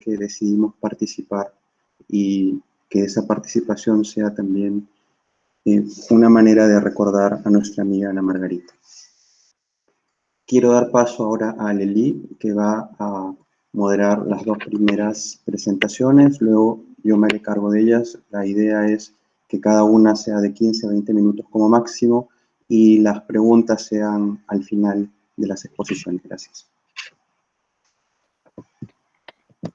que decidimos participar y que esa participación sea también una manera de recordar a nuestra amiga Ana Margarita. Quiero dar paso ahora a Lely, que va a moderar las dos primeras presentaciones, luego yo me haré cargo de ellas. La idea es que cada una sea de 15 a 20 minutos como máximo y las preguntas sean al final de las exposiciones. Gracias.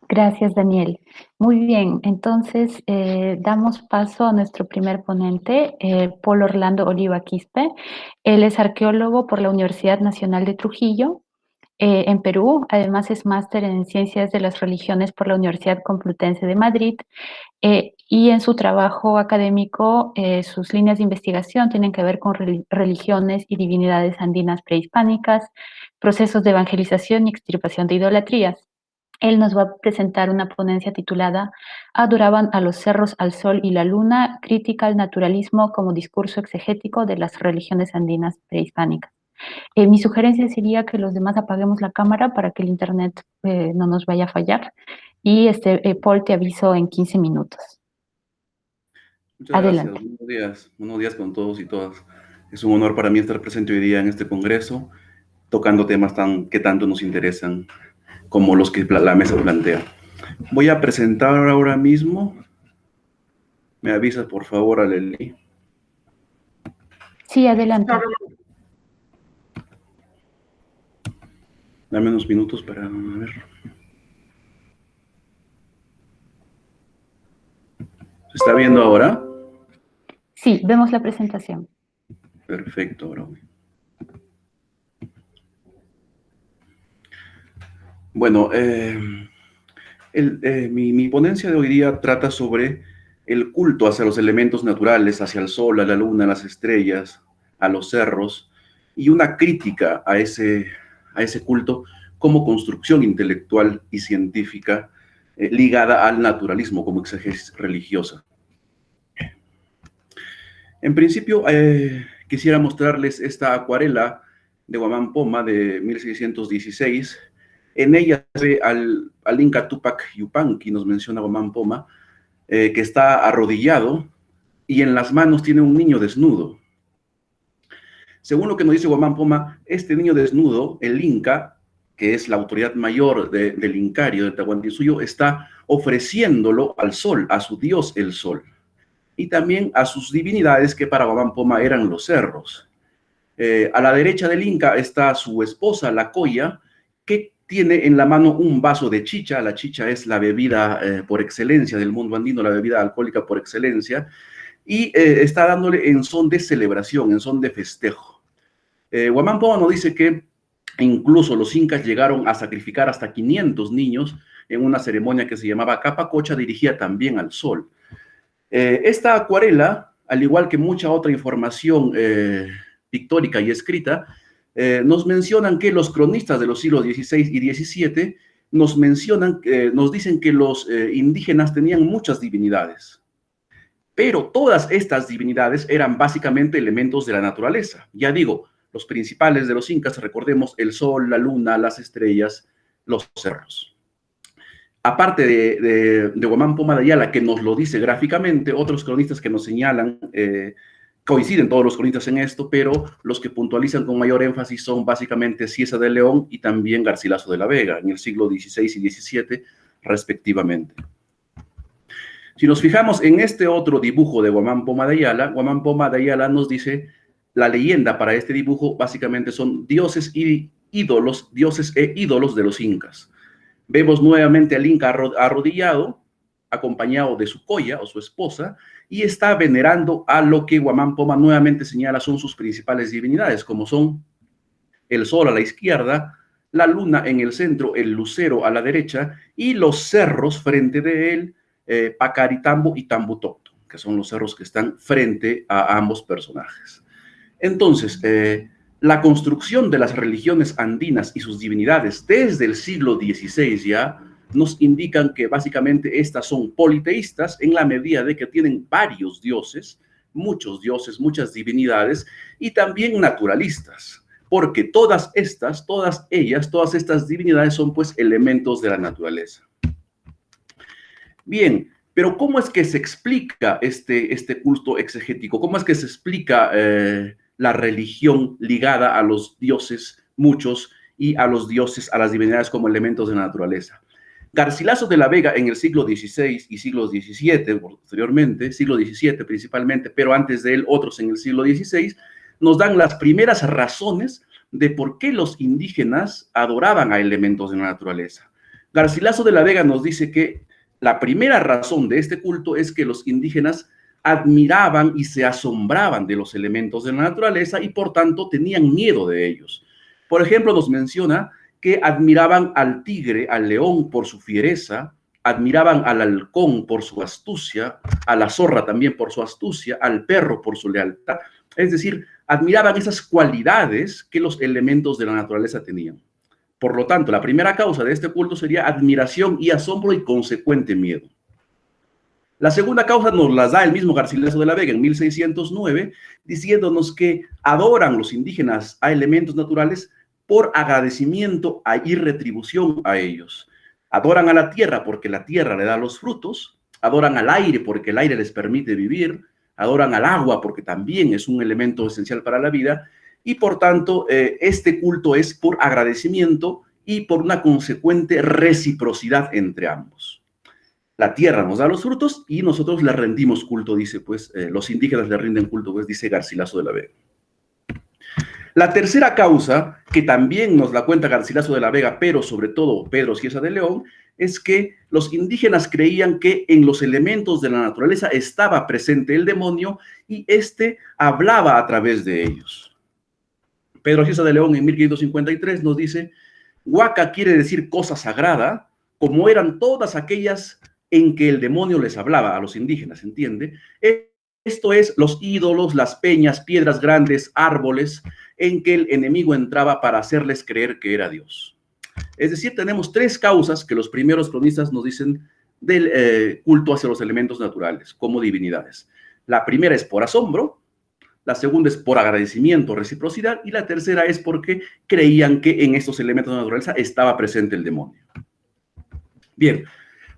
Gracias, Daniel. Muy bien, entonces damos paso a nuestro primer ponente, Paul Orlando Oliva Quispe. Él es arqueólogo por la Universidad Nacional de Trujillo, en Perú. Además es máster en Ciencias de las Religiones por la Universidad Complutense de Madrid. Y en su trabajo académico, sus líneas de investigación tienen que ver con religiones y divinidades andinas prehispánicas, procesos de evangelización y extirpación de idolatrías. Él nos va a presentar una ponencia titulada Adoraban a los cerros, al sol y la luna, crítica al naturalismo como discurso exegético de las religiones andinas prehispánicas. Mi sugerencia sería que los demás apaguemos la cámara para que el internet no nos vaya a fallar. Y Paul, te aviso en 15 minutos. Muchas Adelante. Gracias. Buenos días con todos y todas. Es un honor para mí estar presente hoy día en este congreso, tocando temas que tanto nos interesan como los que la mesa plantea. Voy a presentar ahora mismo. ¿Me avisas, por favor, Aleli? Sí, adelante. Dame unos minutos para ver. ¿Se está viendo ahora? Sí, vemos la presentación. Perfecto, ahora voy. Bueno, mi ponencia de hoy día trata sobre el culto hacia los elementos naturales, hacia el sol, a la luna, a las estrellas, a los cerros, y una crítica a ese culto como construcción intelectual y científica ligada al naturalismo como exégesis religiosa. En principio, quisiera mostrarles esta acuarela de Guamán Poma de 1616. En ella se ve al Inca Tupac Yupanqui, nos menciona Guamán Poma, que está arrodillado y en las manos tiene un niño desnudo. Según lo que nos dice Guamán Poma, este niño desnudo, el Inca, que es la autoridad mayor del Incario, de Tahuantinsuyo, está ofreciéndolo al sol, a su dios el sol, y también a sus divinidades que para Guamán Poma eran los cerros. A la derecha del Inca está su esposa, la Coya, que tiene en la mano un vaso de chicha. La chicha es la bebida por excelencia del mundo andino, la bebida alcohólica por excelencia, y está dándole en son de celebración, en son de festejo. Guamán Poma nos dice que incluso los incas llegaron a sacrificar hasta 500 niños en una ceremonia que se llamaba Capacocha, dirigida también al sol. Esta acuarela, al igual que mucha otra información pictórica y escrita, nos mencionan que los cronistas de los siglos XVI y XVII nos dicen que los indígenas tenían muchas divinidades, pero todas estas divinidades eran básicamente elementos de la naturaleza. Ya digo, los principales de los incas, recordemos, el sol, la luna, las estrellas, los cerros. Aparte de Guamán Poma de Ayala, que nos lo dice gráficamente, otros cronistas que nos señalan, coinciden todos los cronistas en esto, pero los que puntualizan con mayor énfasis son básicamente Cieza de León y también Garcilaso de la Vega, en el siglo XVI y XVII, respectivamente. Si nos fijamos en este otro dibujo de Guamán Poma de Ayala nos dice, la leyenda para este dibujo básicamente son dioses e ídolos de los incas. Vemos nuevamente al Inca arrodillado, acompañado de su Coya o su esposa, y está venerando a lo que Guamán Poma nuevamente señala son sus principales divinidades, como son el sol a la izquierda, la luna en el centro, el lucero a la derecha, y los cerros frente de él, Pacaritambo y Tambutocto, que son los cerros que están frente a ambos personajes. Entonces, la construcción de las religiones andinas y sus divinidades desde el siglo XVI ya nos indican que básicamente estas son politeístas en la medida de que tienen varios dioses, muchas divinidades, y también naturalistas, porque todas estas divinidades son pues elementos de la naturaleza. Bien, pero ¿cómo es que se explica este culto exegético? ¿Cómo es que se explica la religión ligada a los dioses, muchos, y a los dioses, a las divinidades como elementos de la naturaleza? Garcilaso de la Vega en el siglo XVI y siglo XVII, posteriormente, siglo XVII principalmente, pero antes de él otros en el siglo XVI, nos dan las primeras razones de por qué los indígenas adoraban a elementos de la naturaleza. Garcilaso de la Vega nos dice que la primera razón de este culto es que los indígenas admiraban y se asombraban de los elementos de la naturaleza y por tanto tenían miedo de ellos. Por ejemplo, nos menciona que admiraban al tigre, al león por su fiereza, admiraban al halcón por su astucia, a la zorra también por su astucia, al perro por su lealtad. Es decir, admiraban esas cualidades que los elementos de la naturaleza tenían. Por lo tanto, la primera causa de este culto sería admiración y asombro y consecuente miedo. La segunda causa nos la da el mismo Garcilaso de la Vega en 1609, diciéndonos que adoran los indígenas a elementos naturales por agradecimiento y retribución a ellos. Adoran a la tierra porque la tierra le da los frutos, adoran al aire porque el aire les permite vivir, adoran al agua porque también es un elemento esencial para la vida, y por tanto este culto es por agradecimiento y por una consecuente reciprocidad entre ambos. La tierra nos da los frutos y nosotros le rendimos culto, dice pues, los indígenas le rinden culto, pues, dice Garcilaso de la Vega. La tercera causa, que también nos la cuenta Garcilaso de la Vega, pero sobre todo Pedro Cieza de León, es que los indígenas creían que en los elementos de la naturaleza estaba presente el demonio y éste hablaba a través de ellos. Pedro Cieza de León en 1553 nos dice, Huaca quiere decir cosa sagrada, como eran todas aquellas en que el demonio les hablaba a los indígenas, ¿entiende? Esto es los ídolos, las peñas, piedras grandes, árboles, en que el enemigo entraba para hacerles creer que era Dios. Es decir, tenemos tres causas que los primeros cronistas nos dicen del culto hacia los elementos naturales como divinidades. La primera es por asombro, la segunda es por agradecimiento, reciprocidad, y la tercera es porque creían que en estos elementos de la naturaleza estaba presente el demonio. Bien,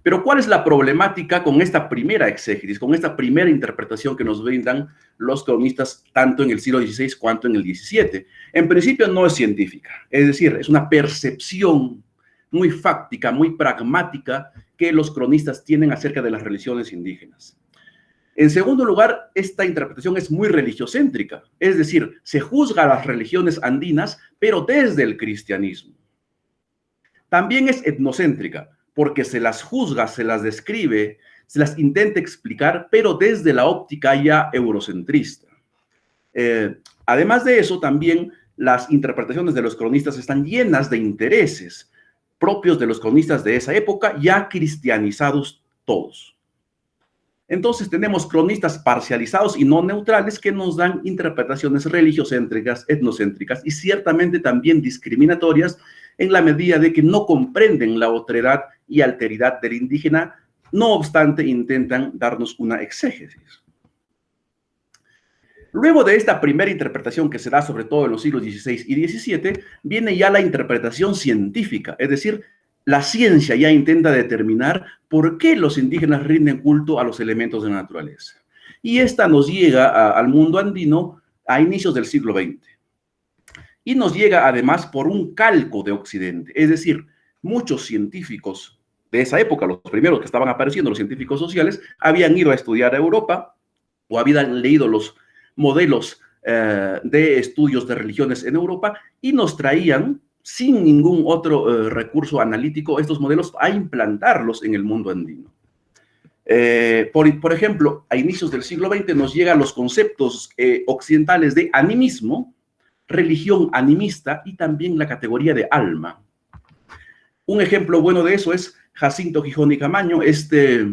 pero ¿cuál es la problemática con esta primera exégesis, con esta primera interpretación que nos brindan los cronistas tanto en el siglo XVI cuanto en el XVII? En principio no es científica, es decir, es una percepción muy fáctica, muy pragmática que los cronistas tienen acerca de las religiones indígenas. En segundo lugar, esta interpretación es muy religiocéntrica, es decir, se juzga a las religiones andinas, pero desde el cristianismo. También es etnocéntrica, porque se las juzga, se las describe, se las intenta explicar, pero desde la óptica ya eurocentrista. Además de eso, también las interpretaciones de los cronistas están llenas de intereses propios de los cronistas de esa época, ya cristianizados todos. Entonces tenemos cronistas parcializados y no neutrales que nos dan interpretaciones religiocéntricas, etnocéntricas y ciertamente también discriminatorias en la medida de que no comprenden la otredad y alteridad del indígena, no obstante intentan darnos una exégesis. Luego de esta primera interpretación que se da sobre todo en los siglos XVI y XVII, viene ya la interpretación científica, es decir, la ciencia ya intenta determinar por qué los indígenas rinden culto a los elementos de la naturaleza. Y esta nos llega al mundo andino a inicios del siglo XX. Y nos llega además por un calco de Occidente, es decir, muchos científicos de esa época, los primeros que estaban apareciendo, los científicos sociales, habían ido a estudiar a Europa o habían leído los modelos de estudios de religiones en Europa y nos traían sin ningún otro recurso analítico estos modelos a implantarlos en el mundo andino. Por ejemplo, a inicios del siglo XX nos llegan los conceptos occidentales de animismo, religión animista y también la categoría de alma. Un ejemplo bueno de eso es Jacinto Gijón y Camaño, este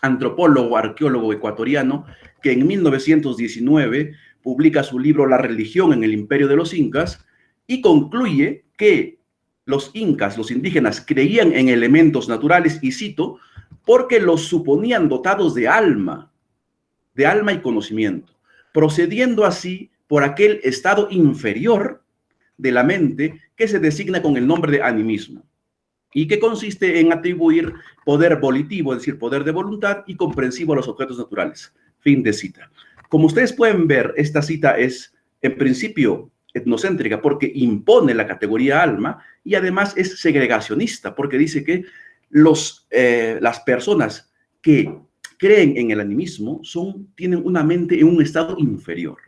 antropólogo, arqueólogo ecuatoriano, que en 1919 publica su libro La religión en el imperio de los incas y concluye que los incas, los indígenas, creían en elementos naturales, y cito, porque los suponían dotados de alma y conocimiento, procediendo así por aquel estado inferior de la mente que se designa con el nombre de animismo. y que consiste en atribuir poder volitivo, es decir, poder de voluntad, y comprensivo a los objetos naturales. Fin de cita. Como ustedes pueden ver, esta cita es, en principio, etnocéntrica porque impone la categoría alma, y además es segregacionista porque dice que las personas que creen en el animismo tienen una mente en un estado inferior.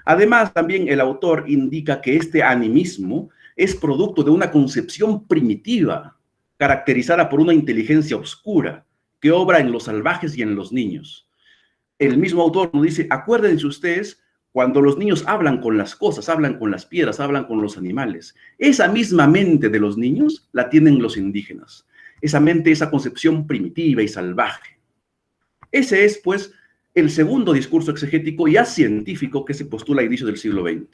Además, también el autor indica que este animismo es producto de una concepción primitiva, caracterizada por una inteligencia oscura, que obra en los salvajes y en los niños. El mismo autor nos dice, acuérdense ustedes, cuando los niños hablan con las cosas, hablan con las piedras, hablan con los animales, esa misma mente de los niños la tienen los indígenas. Esa mente, esa concepción primitiva y salvaje. Ese es, pues, el segundo discurso exegético ya científico que se postula a inicios del siglo XX.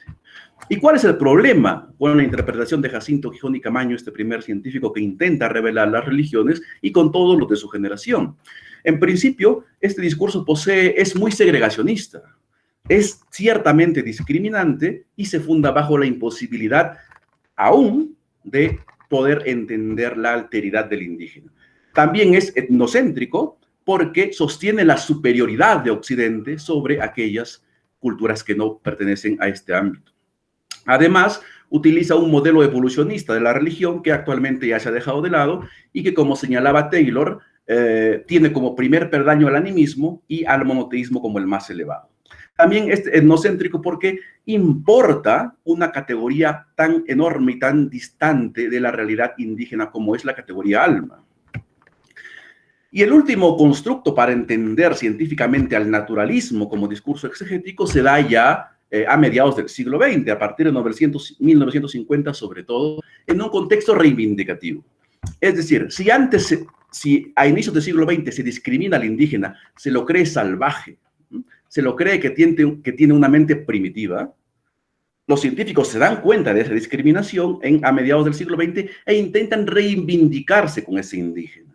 ¿Y cuál es el problema con la interpretación de Jacinto Gijón y Camaño, este primer científico que intenta revelar las religiones, y con todos los de su generación? En principio, este discurso es muy segregacionista, es ciertamente discriminante y se funda bajo la imposibilidad aún de poder entender la alteridad del indígena. También es etnocéntrico porque sostiene la superioridad de Occidente sobre aquellas culturas que no pertenecen a este ámbito. Además, utiliza un modelo evolucionista de la religión que actualmente ya se ha dejado de lado y que, como señalaba Taylor, tiene como primer peldaño al animismo y al monoteísmo como el más elevado. También es etnocéntrico porque importa una categoría tan enorme y tan distante de la realidad indígena como es la categoría alma. Y el último constructo para entender científicamente al naturalismo como discurso exegético se da ya a mediados del siglo XX, a partir de 1950 sobre todo, en un contexto reivindicativo. Es decir, si a inicios del siglo XX se discrimina al indígena, se lo cree salvaje, se lo cree que tiene una mente primitiva, los científicos se dan cuenta de esa discriminación a mediados del siglo XX e intentan reivindicarse con ese indígena.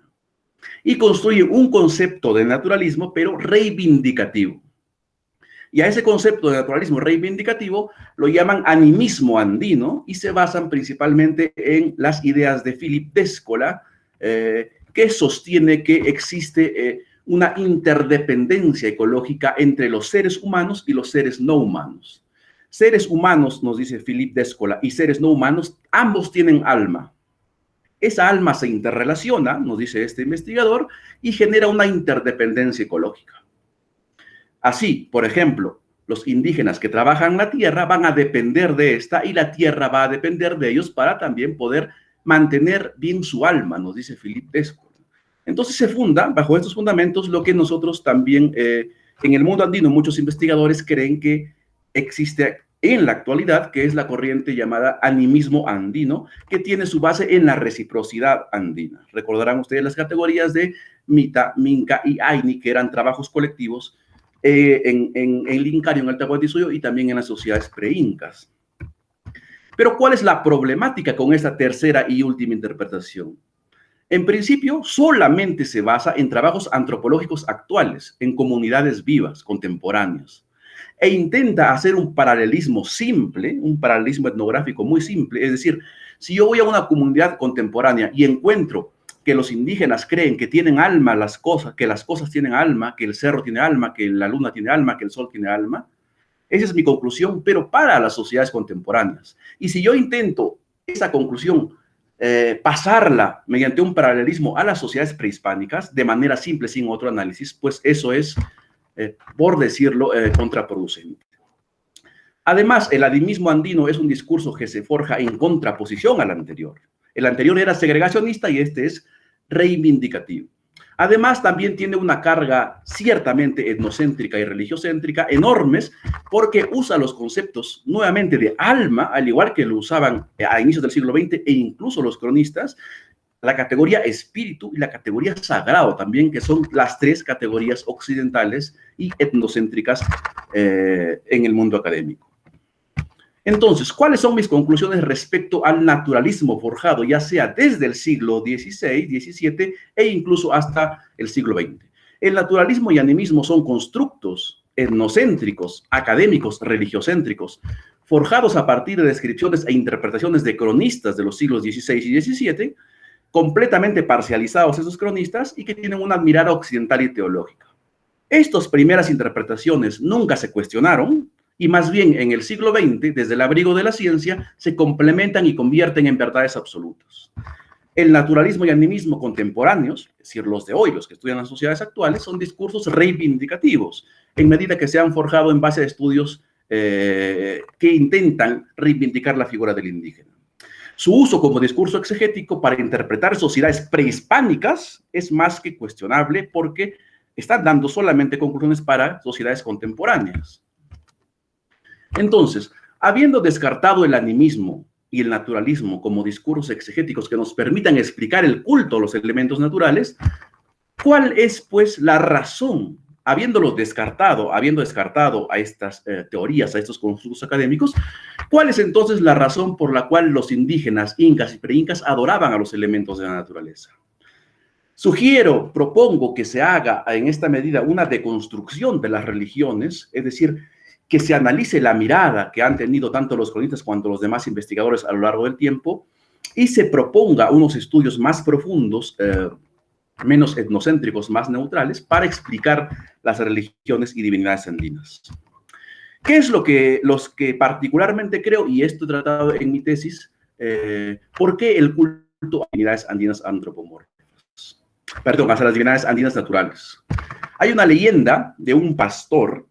Y construyen un concepto de naturalismo, pero reivindicativo. Y a ese concepto de naturalismo reivindicativo lo llaman animismo andino y se basan principalmente en las ideas de Philip Descola, que sostiene que existe una interdependencia ecológica entre los seres humanos y los seres no humanos. Seres humanos, nos dice Philip Descola, y seres no humanos, ambos tienen alma. Esa alma se interrelaciona, nos dice este investigador, y genera una interdependencia ecológica. Así, por ejemplo, los indígenas que trabajan la tierra van a depender de esta y la tierra va a depender de ellos para también poder mantener bien su alma, nos dice Philip Descola. Entonces se funda, bajo estos fundamentos, lo que nosotros también, en el mundo andino, muchos investigadores creen que existe en la actualidad, que es la corriente llamada animismo andino, que tiene su base en la reciprocidad andina. Recordarán ustedes las categorías de Mita, Minca y Aini, que eran trabajos colectivos en Lincario, en el Tahuantinsuyo, y también en las sociedades pre-incas. Pero ¿cuál es la problemática con esta tercera y última interpretación? En principio, solamente se basa en trabajos antropológicos actuales, en comunidades vivas, contemporáneas, e intenta hacer un paralelismo simple, un paralelismo etnográfico muy simple. Es decir, si yo voy a una comunidad contemporánea y encuentro que los indígenas creen que tienen alma las cosas tienen alma, que el cerro tiene alma, que la luna tiene alma, que el sol tiene alma, esa es mi conclusión, pero para las sociedades contemporáneas. Y si yo intento esa conclusión pasarla mediante un paralelismo a las sociedades prehispánicas, de manera simple, sin otro análisis, pues eso es, por decirlo, contraproducente. Además, el animismo andino es un discurso que se forja en contraposición al anterior. El anterior era segregacionista y este es reivindicativo. Además, también tiene una carga ciertamente etnocéntrica y religiocéntrica enormes porque usa los conceptos nuevamente de alma, al igual que lo usaban a inicios del siglo XX e incluso los cronistas, la categoría espíritu y la categoría sagrado también, que son las tres categorías occidentales y etnocéntricas en el mundo académico. Entonces, ¿cuáles son mis conclusiones respecto al naturalismo forjado, ya sea desde el siglo XVI, XVII e incluso hasta el siglo XX? El naturalismo y animismo son constructos etnocéntricos, académicos, religiocéntricos, forjados a partir de descripciones e interpretaciones de cronistas de los siglos XVI y XVII, completamente parcializados esos cronistas y que tienen una mirada occidental y teológica. Estas primeras interpretaciones nunca se cuestionaron y más bien en el siglo XX, desde el abrigo de la ciencia, se complementan y convierten en verdades absolutas. El naturalismo y animismo contemporáneos, es decir, los de hoy, los que estudian las sociedades actuales, son discursos reivindicativos, en medida que se han forjado en base a estudios que intentan reivindicar la figura del indígena. Su uso como discurso exegético para interpretar sociedades prehispánicas es más que cuestionable porque están dando solamente conclusiones para sociedades contemporáneas. Entonces, habiendo descartado el animismo y el naturalismo como discursos exegéticos que nos permitan explicar el culto a los elementos naturales, ¿cuál es, pues, la razón? Habiendo descartado a estas teorías, a estos constructos académicos, ¿cuál es entonces la razón por la cual los indígenas, incas y preincas adoraban a los elementos de la naturaleza? Propongo que se haga en esta medida una deconstrucción de las religiones, es decir, que se analice la mirada que han tenido tanto los cronistas cuanto los demás investigadores a lo largo del tiempo y se proponga unos estudios más profundos, menos etnocéntricos, más neutrales, para explicar las religiones y divinidades andinas. ¿Qué es los que particularmente creo, y esto he tratado en mi tesis, por qué el culto a divinidades andinas antropomórficas? Perdón, hacia las divinidades andinas naturales. Hay una leyenda de un pastor,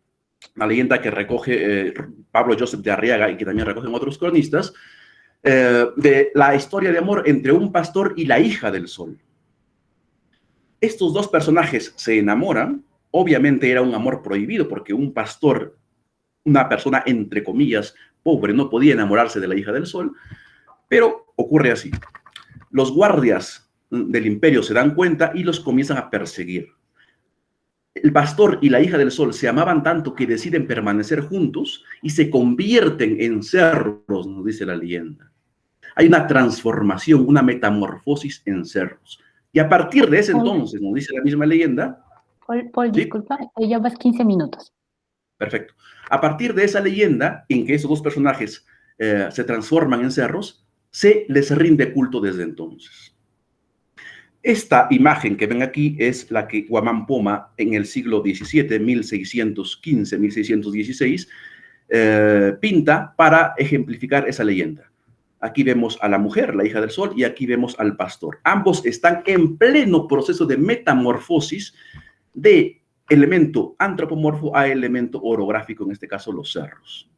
una leyenda que recoge Pablo Joseph de Arriaga y que también recogen otros cronistas, de la historia de amor entre un pastor y la hija del sol. Estos dos personajes se enamoran, obviamente era un amor prohibido porque un pastor, una persona entre comillas pobre, no podía enamorarse de la hija del sol, pero ocurre así. Los guardias del imperio se dan cuenta y los comienzan a perseguir. El pastor y la hija del sol se amaban tanto que deciden permanecer juntos y se convierten en cerros, nos dice la leyenda. Hay una transformación, una metamorfosis en cerros. Y a partir de ese entonces, nos dice la misma leyenda... Paul, ¿sí? Disculpa, te llevas 15 minutos. Perfecto. A partir de esa leyenda, en que esos dos personajes se transforman en cerros, se les rinde culto desde entonces. Esta imagen que ven aquí es la que Guamán Poma en el siglo XVII, 1615, 1616, pinta para ejemplificar esa leyenda. Aquí vemos a la mujer, la hija del sol, y aquí vemos al pastor. Ambos están en pleno proceso de metamorfosis de elemento antropomorfo a elemento orográfico, en este caso los cerros.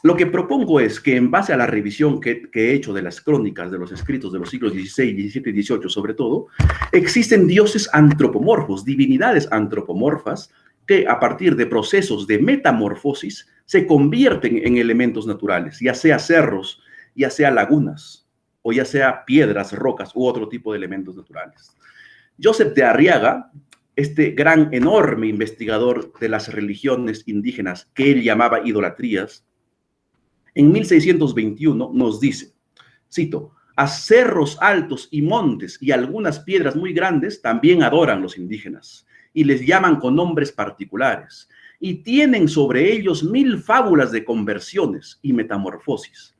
Lo que propongo es que en base a la revisión que he hecho de las crónicas, de los escritos de los siglos XVI, XVII y XVIII sobre todo, existen dioses antropomorfos, divinidades antropomorfas, que a partir de procesos de metamorfosis se convierten en elementos naturales, ya sea cerros, ya sea lagunas, o ya sea piedras, rocas u otro tipo de elementos naturales. Joseph de Arriaga, este gran, enorme investigador de las religiones indígenas que él llamaba idolatrías, en 1621 nos dice, cito, a cerros altos y montes y algunas piedras muy grandes también adoran los indígenas y les llaman con nombres particulares y tienen sobre ellos 1000 fábulas de conversiones y metamorfosis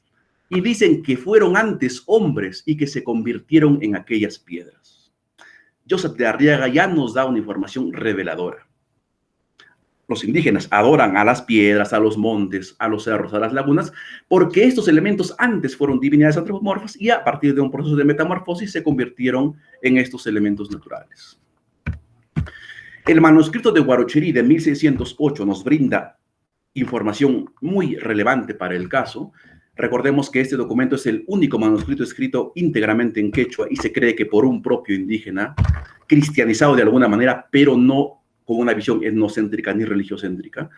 y dicen que fueron antes hombres y que se convirtieron en aquellas piedras. Joseph de Arriaga ya nos da una información reveladora. Los indígenas adoran a las piedras, a los montes, a los cerros, a las lagunas, porque estos elementos antes fueron divinidades antropomorfas y a partir de un proceso de metamorfosis se convirtieron en estos elementos naturales. El manuscrito de Huarochirí de 1608 nos brinda información muy relevante para el caso. Recordemos que este documento es el único manuscrito escrito íntegramente en quechua y se cree que por un propio indígena, cristianizado de alguna manera, pero no con una visión etnocéntrica ni religiocéntrica.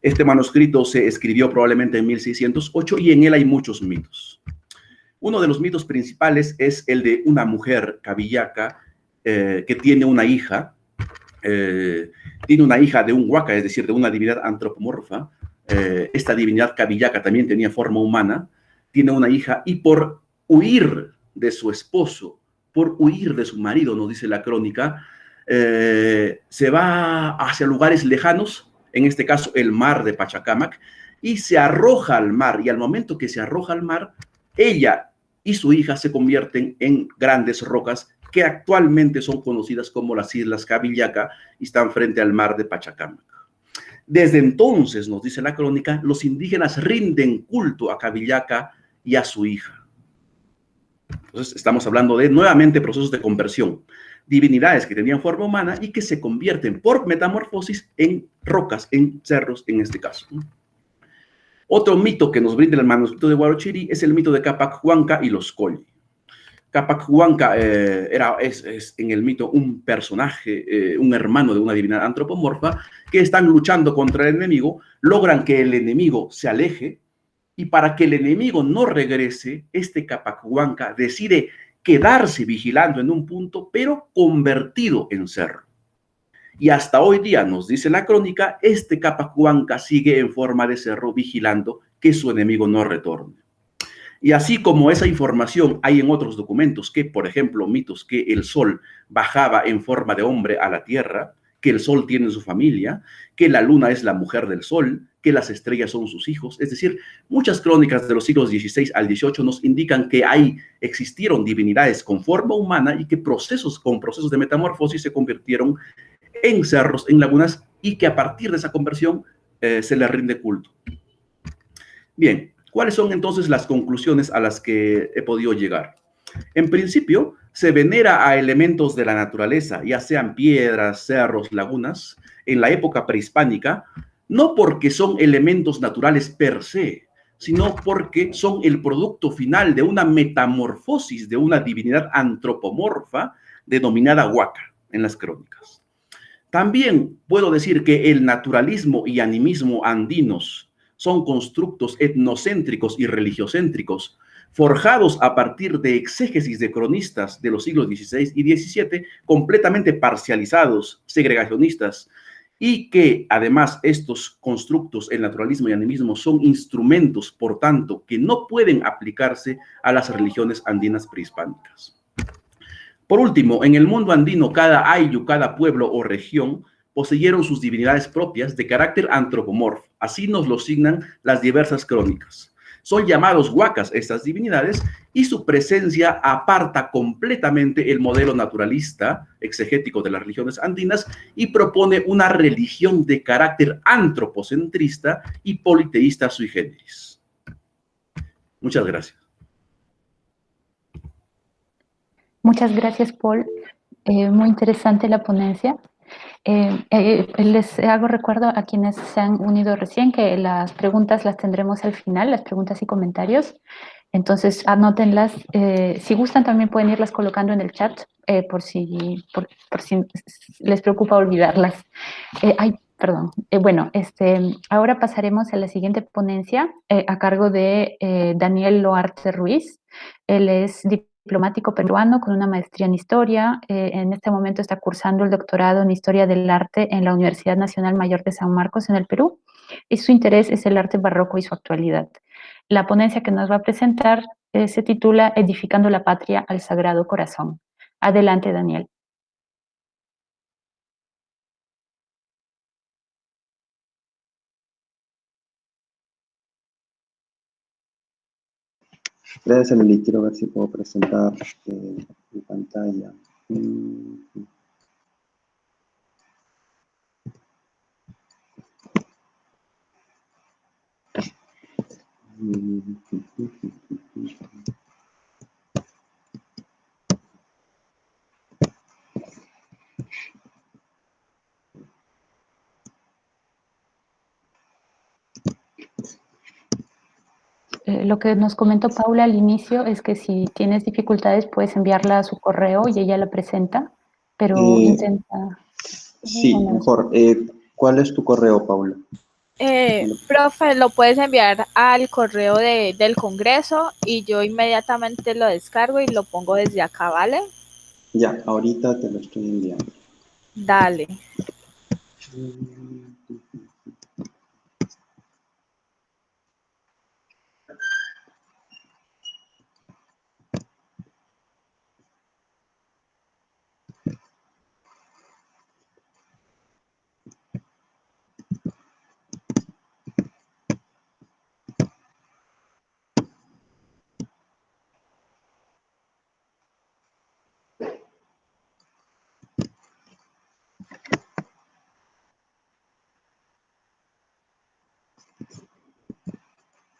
Este manuscrito se escribió probablemente en 1608 y en él hay muchos mitos. Uno de los mitos principales es el de una mujer cabillaca que tiene una hija de un huaca, es decir, de una divinidad antropomorfa. Esta divinidad cabillaca también tenía forma humana, tiene una hija y por huir de su esposo, por huir de su marido, nos dice la crónica, se va hacia lugares lejanos, en este caso el mar de Pachacamac, y se arroja al mar, y al momento que se arroja al mar, ella y su hija se convierten en grandes rocas que actualmente son conocidas como las Islas Cabillaca y están frente al mar de Pachacamac. Desde entonces, nos dice la crónica, los indígenas rinden culto a Cabillaca y a su hija. Entonces, estamos hablando de, nuevamente, procesos de conversión. Divinidades que tenían forma humana y que se convierten por metamorfosis en rocas, en cerros, en este caso. Otro mito que nos brinda el manuscrito de Huarochirí es el mito de Capac Huanca y los Colli. Capac Huanca es en el mito un personaje, un hermano de una divinidad antropomorfa, que están luchando contra el enemigo, logran que el enemigo se aleje, y para que el enemigo no regrese, este Capac Huanca decide quedarse vigilando en un punto, pero convertido en cerro. Y hasta hoy día, nos dice la crónica, este Capac Huanca sigue en forma de cerro vigilando que su enemigo no retorne. Y así como esa información hay en otros documentos, que por ejemplo mitos que el sol bajaba en forma de hombre a la tierra, que el sol tiene su familia, que la luna es la mujer del sol, que las estrellas son sus hijos. Es decir, muchas crónicas de los siglos XVI al XVIII nos indican que existieron divinidades con forma humana y que con procesos de metamorfosis se convirtieron en cerros, en lagunas, y que a partir de esa conversión se les rinde culto. Bien, ¿cuáles son entonces las conclusiones a las que he podido llegar? En principio, se venera a elementos de la naturaleza, ya sean piedras, cerros, lagunas, en la época prehispánica, no porque son elementos naturales per se, sino porque son el producto final de una metamorfosis de una divinidad antropomorfa denominada Huaca en las crónicas. También puedo decir que el naturalismo y animismo andinos son constructos etnocéntricos y religiocéntricos, forjados a partir de exégesis de cronistas de los siglos XVI y XVII, completamente parcializados, segregacionistas, y que además estos constructos, el naturalismo y animismo, son instrumentos, por tanto, que no pueden aplicarse a las religiones andinas prehispánicas. Por último, en el mundo andino, cada ayllu, cada pueblo o región poseyeron sus divinidades propias de carácter antropomorfo. Así nos lo signan las diversas crónicas. Son llamados huacas estas divinidades y su presencia aparta completamente el modelo naturalista exegético de las religiones andinas y propone una religión de carácter antropocentrista y politeísta sui generis. Muchas gracias. Muchas gracias, Paul. Muy interesante la ponencia. Les hago recuerdo a quienes se han unido recién que las preguntas las tendremos al final, las preguntas y comentarios. Entonces, anótenlas. Si gustan, también pueden irlas colocando en el chat por si les preocupa olvidarlas. Perdón. Bueno, ahora pasaremos a la siguiente ponencia a cargo de Daniel Loarte Ruiz. Él es diplomático peruano con una maestría en historia. En este momento está cursando el doctorado en historia del arte en la Universidad Nacional Mayor de San Marcos en el Perú. Y su interés es el arte barroco y su actualidad. La ponencia que nos va a presentar se titula Edificando la Patria al Sagrado Corazón. Adelante, Daniel. Gracias, Emily. Quiero ver si puedo presentar mi pantalla. Lo que nos comentó Paula al inicio es que si tienes dificultades puedes enviarla a su correo y ella la presenta, pero intenta... Sí, mejor. ¿Cuál es tu correo, Paula? Profe, lo puedes enviar al correo del Congreso y yo inmediatamente lo descargo y lo pongo desde acá, ¿vale? Ya, ahorita te lo estoy enviando. Dale.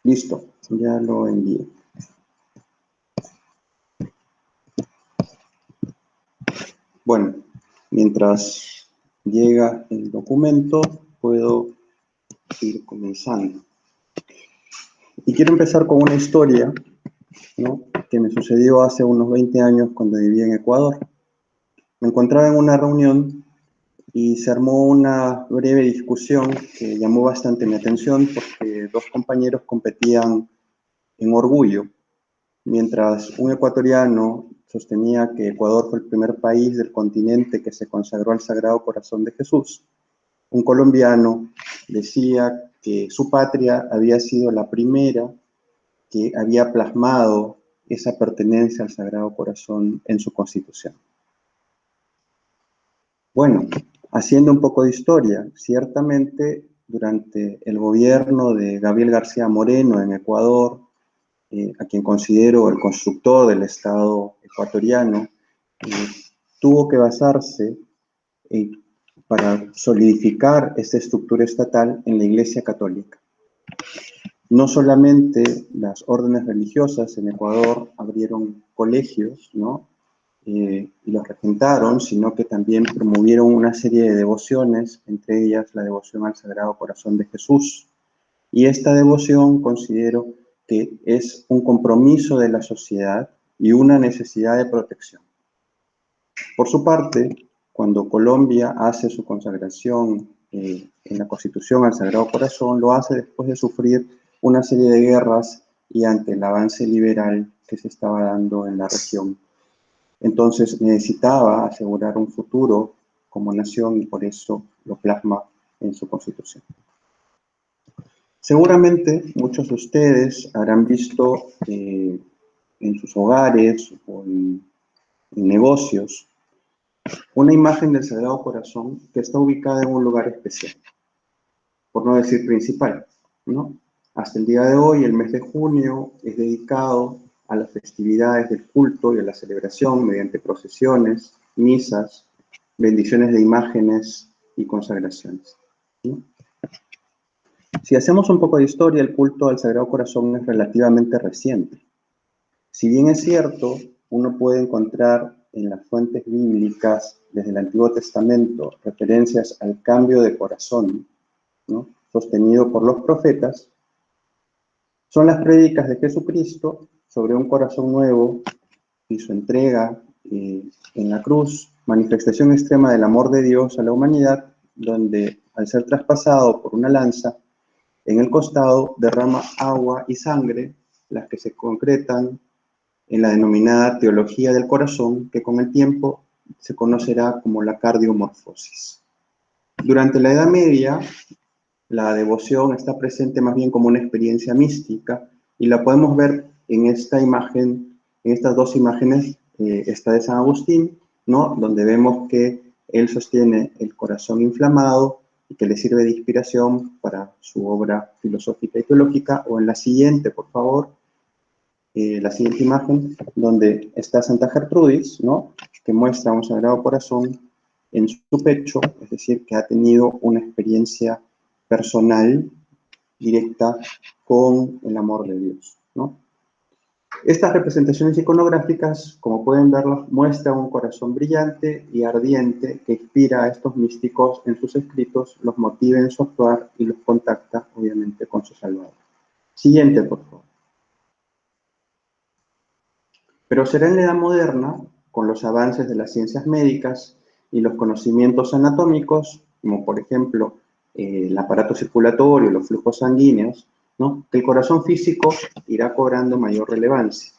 Listo, ya lo envié. Bueno, mientras llega el documento, puedo ir comenzando. Y quiero empezar con una historia, ¿no?, que me sucedió hace unos 20 años cuando vivía en Ecuador. Me encontraba en una reunión y se armó una breve discusión que llamó bastante mi atención porque dos compañeros competían en orgullo. Mientras un ecuatoriano sostenía que Ecuador fue el primer país del continente que se consagró al Sagrado Corazón de Jesús, un colombiano decía que su patria había sido la primera que había plasmado esa pertenencia al Sagrado Corazón en su constitución. Bueno, haciendo un poco de historia, ciertamente durante el gobierno de Gabriel García Moreno en Ecuador, a quien considero el constructor del Estado ecuatoriano, tuvo que basarse para solidificar esta estructura estatal en la Iglesia Católica. No solamente las órdenes religiosas en Ecuador abrieron colegios, ¿no?, y los regentaron, sino que también promovieron una serie de devociones, entre ellas la devoción al Sagrado Corazón de Jesús. Y esta devoción considero que es un compromiso de la sociedad y una necesidad de protección. Por su parte, cuando Colombia hace su consagración en la Constitución al Sagrado Corazón, lo hace después de sufrir una serie de guerras y ante el avance liberal que se estaba dando en la región. Entonces necesitaba asegurar un futuro como nación y por eso lo plasma en su Constitución. Seguramente muchos de ustedes habrán visto en sus hogares o en negocios una imagen del Sagrado Corazón que está ubicada en un lugar especial, por no decir principal, ¿no? Hasta el día de hoy, el mes de junio es dedicado a las festividades del culto y a la celebración mediante procesiones, misas, bendiciones de imágenes y consagraciones, ¿no? Si hacemos un poco de historia, el culto al Sagrado Corazón es relativamente reciente. Si bien es cierto, uno puede encontrar en las fuentes bíblicas desde el Antiguo Testamento referencias al cambio de corazón, ¿no?, sostenido por los profetas, son las prédicas de Jesucristo sobre un corazón nuevo y su entrega en la cruz, manifestación extrema del amor de Dios a la humanidad, donde al ser traspasado por una lanza, en el costado derrama agua y sangre, las que se concretan en la denominada teología del corazón, que con el tiempo se conocerá como la cardiomorfosis. Durante la Edad Media, la devoción está presente más bien como una experiencia mística y la podemos ver en esta imagen, en estas dos imágenes, esta de San Agustín, ¿no?, donde vemos que él sostiene el corazón inflamado y que le sirve de inspiración para su obra filosófica y teológica, o en la siguiente, por favor, la siguiente imagen, donde está Santa Gertrudis, ¿no?, que muestra un Sagrado Corazón en su pecho, es decir, que ha tenido una experiencia personal, directa, con el amor de Dios, ¿no? Estas representaciones iconográficas, como pueden verlas, muestran un corazón brillante y ardiente que inspira a estos místicos en sus escritos, los motiva en su actuar y los contacta, obviamente, con su Salvador. Siguiente, por favor. Pero será en la Edad Moderna, con los avances de las ciencias médicas y los conocimientos anatómicos, como por ejemplo el aparato circulatorio, los flujos sanguíneos, ¿no?, que el corazón físico irá cobrando mayor relevancia.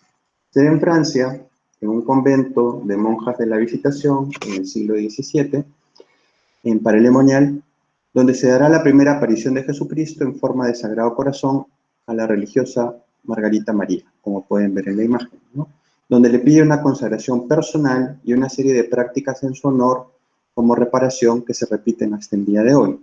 Se ve en Francia, en un convento de monjas de la Visitación, en el siglo XVII, en Paray-le-Monial, donde se dará la primera aparición de Jesucristo en forma de Sagrado Corazón a la religiosa Margarita María, como pueden ver en la imagen, ¿no?, donde le pide una consagración personal y una serie de prácticas en su honor como reparación que se repiten hasta el día de hoy.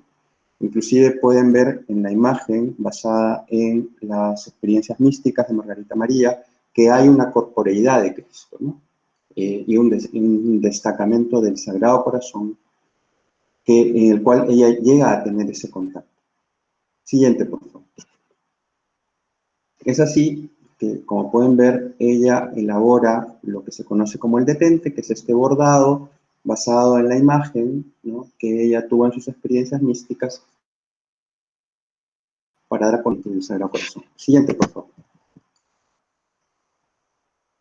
Inclusive pueden ver en la imagen, basada en las experiencias místicas de Margarita María, que hay una corporeidad de Cristo, ¿no?, y un destacamento del Sagrado Corazón en el cual ella llega a tener ese contacto. Siguiente, por favor. Es así que, como pueden ver, ella elabora lo que se conoce como el detente, que es este bordado basado en la imagen, ¿no?, que ella tuvo en sus experiencias místicas para dar a conocer el Sagrado Corazón. Siguiente, por favor.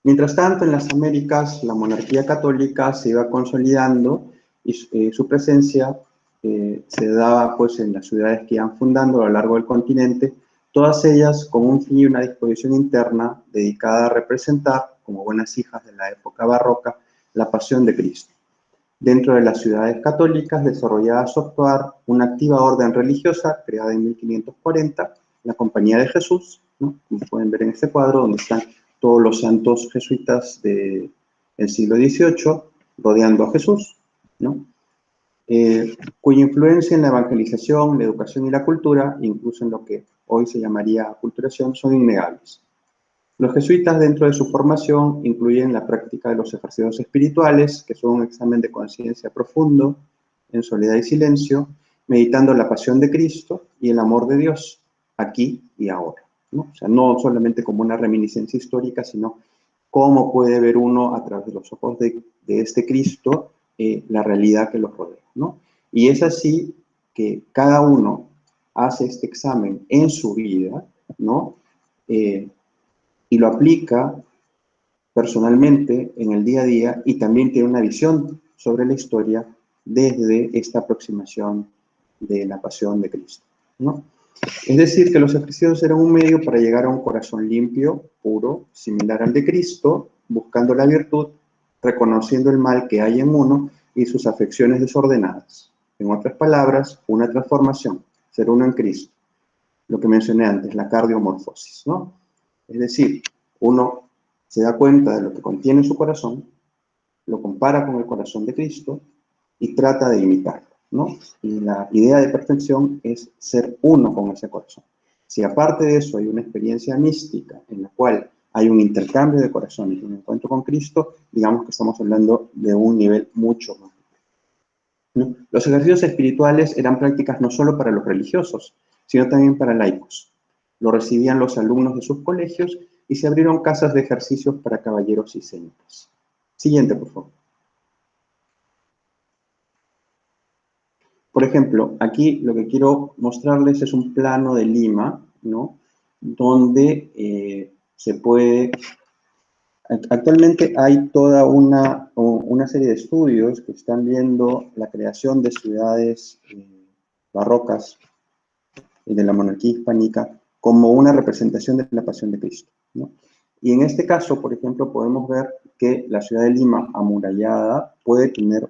Mientras tanto, en las Américas, la monarquía católica se iba consolidando y su presencia se daba pues, en las ciudades que iban fundando a lo largo del continente, todas ellas con un fin y una disposición interna dedicada a representar, como buenas hijas de la época barroca, la pasión de Cristo. Dentro de las ciudades católicas desarrollaba su actuar una activa orden religiosa creada en 1540, la Compañía de Jesús, ¿no?, como pueden ver en este cuadro, donde están todos los santos jesuitas del siglo XVIII rodeando a Jesús, ¿no?, cuya influencia en la evangelización, la educación y la cultura, incluso en lo que hoy se llamaría aculturación, son innegables. Los jesuitas, dentro de su formación, incluyen la práctica de los ejercicios espirituales, que son un examen de conciencia profundo, en soledad y silencio, meditando la pasión de Cristo y el amor de Dios, aquí y ahora, ¿no? O sea, no solamente como una reminiscencia histórica, sino cómo puede ver uno a través de los ojos de este Cristo la realidad que los rodea, ¿no? Y es así que cada uno hace este examen en su vida, ¿no?, y lo aplica personalmente en el día a día y también tiene una visión sobre la historia desde esta aproximación de la pasión de Cristo, ¿no? Es decir, que los ejercicios eran un medio para llegar a un corazón limpio, puro, similar al de Cristo, buscando la virtud, reconociendo el mal que hay en uno y sus afecciones desordenadas. En otras palabras, una transformación, ser uno en Cristo. Lo que mencioné antes, la cardiomorfosis, ¿no? Es decir, uno se da cuenta de lo que contiene su corazón, lo compara con el corazón de Cristo y trata de imitarlo, ¿no? Y la idea de perfección es ser uno con ese corazón. Si aparte de eso hay una experiencia mística en la cual hay un intercambio de corazones y un encuentro con Cristo, digamos que estamos hablando de un nivel mucho más, ¿no? Los ejercicios espirituales eran prácticas no solo para los religiosos, sino también para laicos. Lo recibían los alumnos de sus colegios y se abrieron casas de ejercicios para caballeros y señoras. Siguiente, por favor. Por ejemplo, aquí lo que quiero mostrarles es un plano de Lima, ¿no?, donde se puede... Actualmente hay toda una serie de estudios que están viendo la creación de ciudades barrocas y de la monarquía hispánica como una representación de la pasión de Cristo, ¿no? Y en este caso, por ejemplo, podemos ver que la ciudad de Lima amurallada puede tener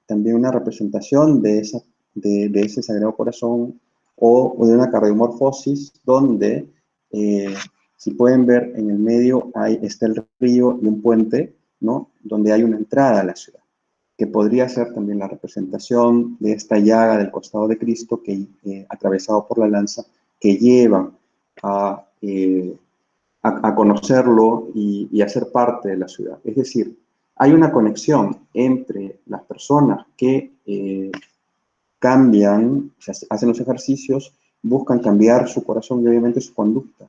también una representación de ese Sagrado Corazón o de una cardiomorfosis donde, si pueden ver, en el medio está el río y un puente, ¿no?, donde hay una entrada a la ciudad, que podría ser también la representación de esta llaga del costado de Cristo atravesado por la lanza, que lleva a conocerlo y a ser parte de la ciudad. Es decir, hay una conexión entre las personas que cambian, o sea, hacen los ejercicios, buscan cambiar su corazón y obviamente su conducta.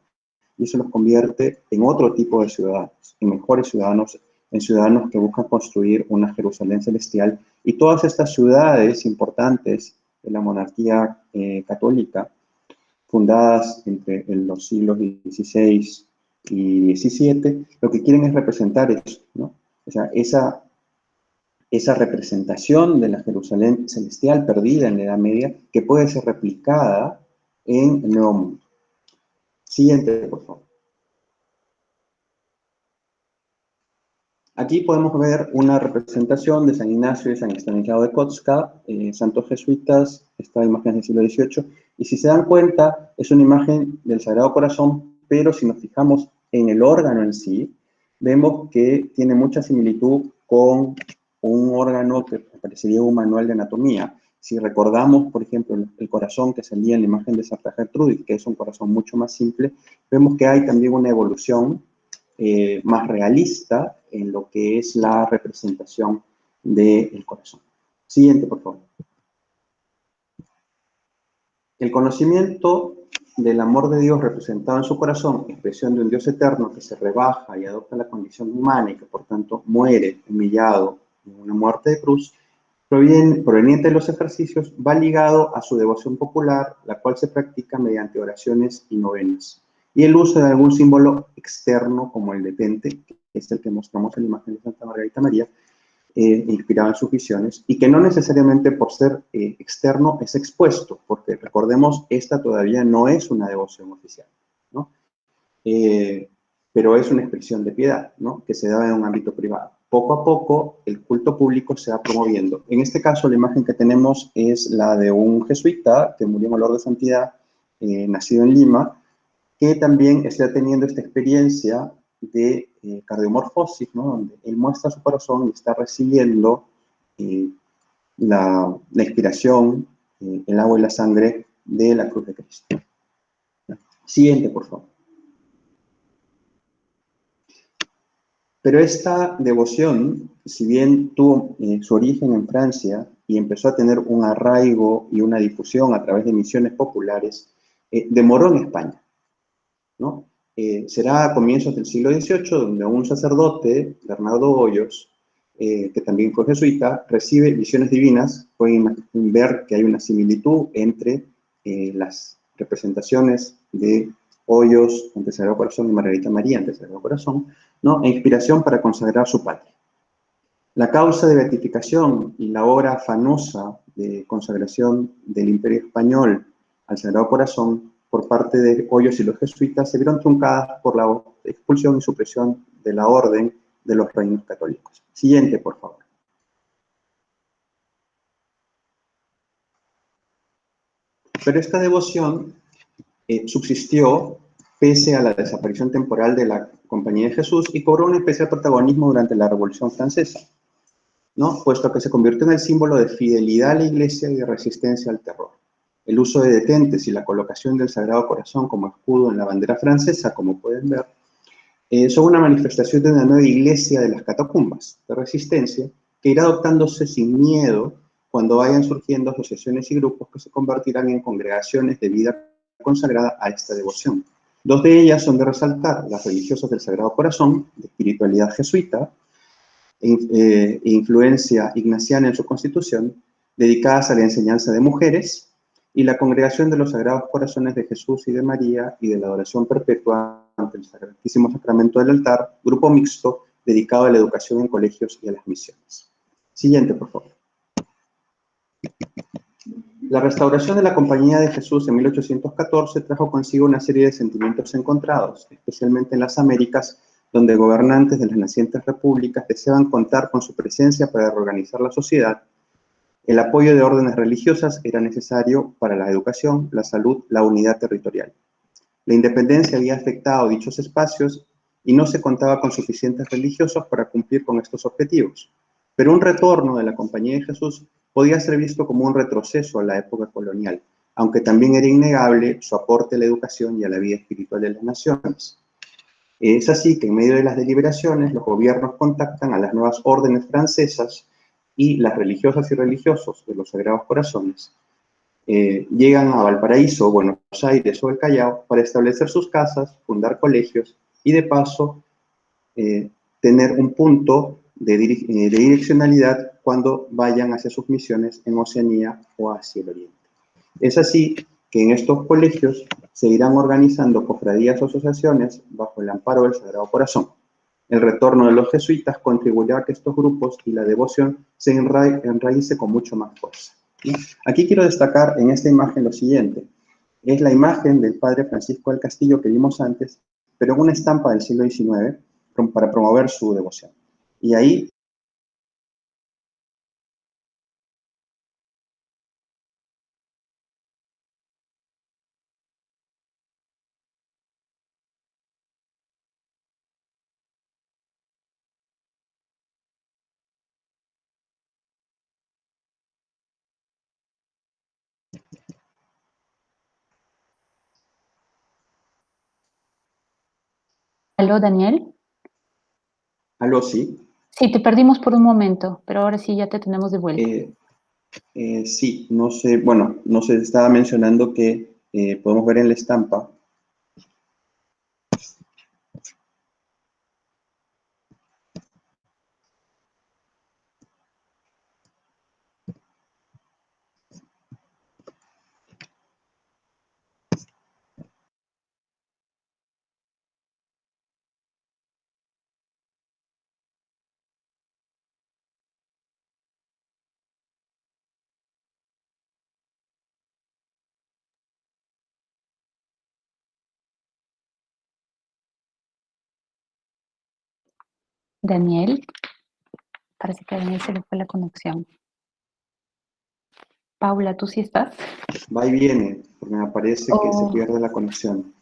Y eso los convierte en otro tipo de ciudadanos, en mejores ciudadanos, en ciudadanos que buscan construir una Jerusalén celestial. Y todas estas ciudades importantes de la monarquía católica, fundadas entre los siglos XVI y XVII, lo que quieren es representar eso, ¿no? O sea, esa representación de la Jerusalén celestial perdida en la Edad Media, que puede ser replicada en el Nuevo Mundo. Siguiente, por favor. Aquí podemos ver una representación de San Ignacio y San Estanislao de Kotska, santos jesuitas, esta imagen es del siglo XVIII, y si se dan cuenta, es una imagen del Sagrado Corazón, pero si nos fijamos en el órgano en sí, vemos que tiene mucha similitud con un órgano que parecería un manual de anatomía. Si recordamos, por ejemplo, el corazón que salía en la imagen de Santa Gertrudis, que es un corazón mucho más simple, vemos que hay también una evolución más realista en lo que es la representación del corazón. Siguiente, por favor. El conocimiento del amor de Dios representado en su corazón, expresión de un Dios eterno que se rebaja y adopta la condición humana y que por tanto muere humillado en una muerte de cruz, proveniente de los ejercicios, va ligado a su devoción popular, la cual se practica mediante oraciones y novenas, y el uso de algún símbolo externo como el detente, que es el que mostramos en la imagen de Santa Margarita María, inspirado en sus visiones, y que no necesariamente por ser externo es expuesto, porque recordemos, esta todavía no es una devoción oficial, ¿no? Pero es una expresión de piedad, ¿no? Que se da en un ámbito privado. Poco a poco, el culto público se va promoviendo. En este caso, la imagen que tenemos es la de un jesuita que murió en olor de santidad, nacido en Lima, que también está teniendo esta experiencia de cardiomorfosis, ¿no? Donde él muestra su corazón y está recibiendo la inspiración, el agua y la sangre de la cruz de Cristo. Siguiente, por favor. Pero esta devoción, si bien tuvo su origen en Francia y empezó a tener un arraigo y una difusión a través de misiones populares, demoró en España, ¿no? Será a comienzos del siglo XVIII donde un sacerdote, Bernardo Hoyos, que también fue jesuita, recibe visiones divinas. Pueden ver que hay una similitud entre las representaciones de Hoyos ante el Sagrado Corazón y Margarita María ante el Sagrado Corazón, ¿no? E inspiración para consagrar su patria. La causa de beatificación y la obra afanosa de consagración del Imperio Español al Sagrado Corazón por parte de Hoyos y los jesuitas se vieron truncadas por la expulsión y supresión de la orden de los reinos católicos. Siguiente, por favor. Pero esta devoción subsistió pese a la desaparición temporal de la Compañía de Jesús y cobró un especial protagonismo durante la Revolución Francesa, ¿no? Puesto que se convirtió en el símbolo de fidelidad a la Iglesia y de resistencia al terror. El uso de detentes y la colocación del Sagrado Corazón como escudo en la bandera francesa, como pueden ver, son una manifestación de una nueva iglesia de las catacumbas, de resistencia, que irá adoptándose sin miedo cuando vayan surgiendo asociaciones y grupos que se convertirán en congregaciones de vida consagrada a esta devoción. Dos de ellas son de resaltar: las religiosas del Sagrado Corazón, de espiritualidad jesuita, e influencia ignaciana en su constitución, dedicadas a la enseñanza de mujeres, y la Congregación de los Sagrados Corazones de Jesús y de María y de la adoración perpetua ante el Santísimo Sacramento del altar, grupo mixto dedicado a la educación en colegios y a las misiones. Siguiente, por favor. La restauración de la Compañía de Jesús en 1814 trajo consigo una serie de sentimientos encontrados, especialmente en las Américas, donde gobernantes de las nacientes repúblicas deseaban contar con su presencia para reorganizar la sociedad. El apoyo de órdenes religiosas era necesario para la educación, la salud, la unidad territorial. La independencia había afectado dichos espacios y no se contaba con suficientes religiosos para cumplir con estos objetivos. Pero un retorno de la Compañía de Jesús podía ser visto como un retroceso a la época colonial, aunque también era innegable su aporte a la educación y a la vida espiritual de las naciones. Es así que en medio de las deliberaciones los gobiernos contactan a las nuevas órdenes francesas y las religiosas y religiosos de los Sagrados Corazones llegan a Valparaíso, Buenos Aires o el Callao para establecer sus casas, fundar colegios y de paso tener un punto de direccionalidad cuando vayan hacia sus misiones en Oceanía o hacia el Oriente. Es así que en estos colegios se irán organizando cofradías o asociaciones bajo el amparo del Sagrado Corazón. El retorno de los jesuitas contribuirá a que estos grupos y la devoción se enraice con mucho más fuerza. Aquí quiero destacar en esta imagen lo siguiente. Es la imagen del padre Francisco del Castillo que vimos antes, pero en una estampa del siglo XIX para promover su devoción. Y ahí ¿Aló, Daniel? algo sí. Sí, te perdimos por un momento, pero ahora sí ya te tenemos de vuelta. Sí, no sé, bueno, no se estaba mencionando que podemos ver en la estampa Daniel, parece que a Daniel se le fue la conexión. Paula, ¿tú sí estás? va y viene, porque me parece que se Oh, pierde la conexión.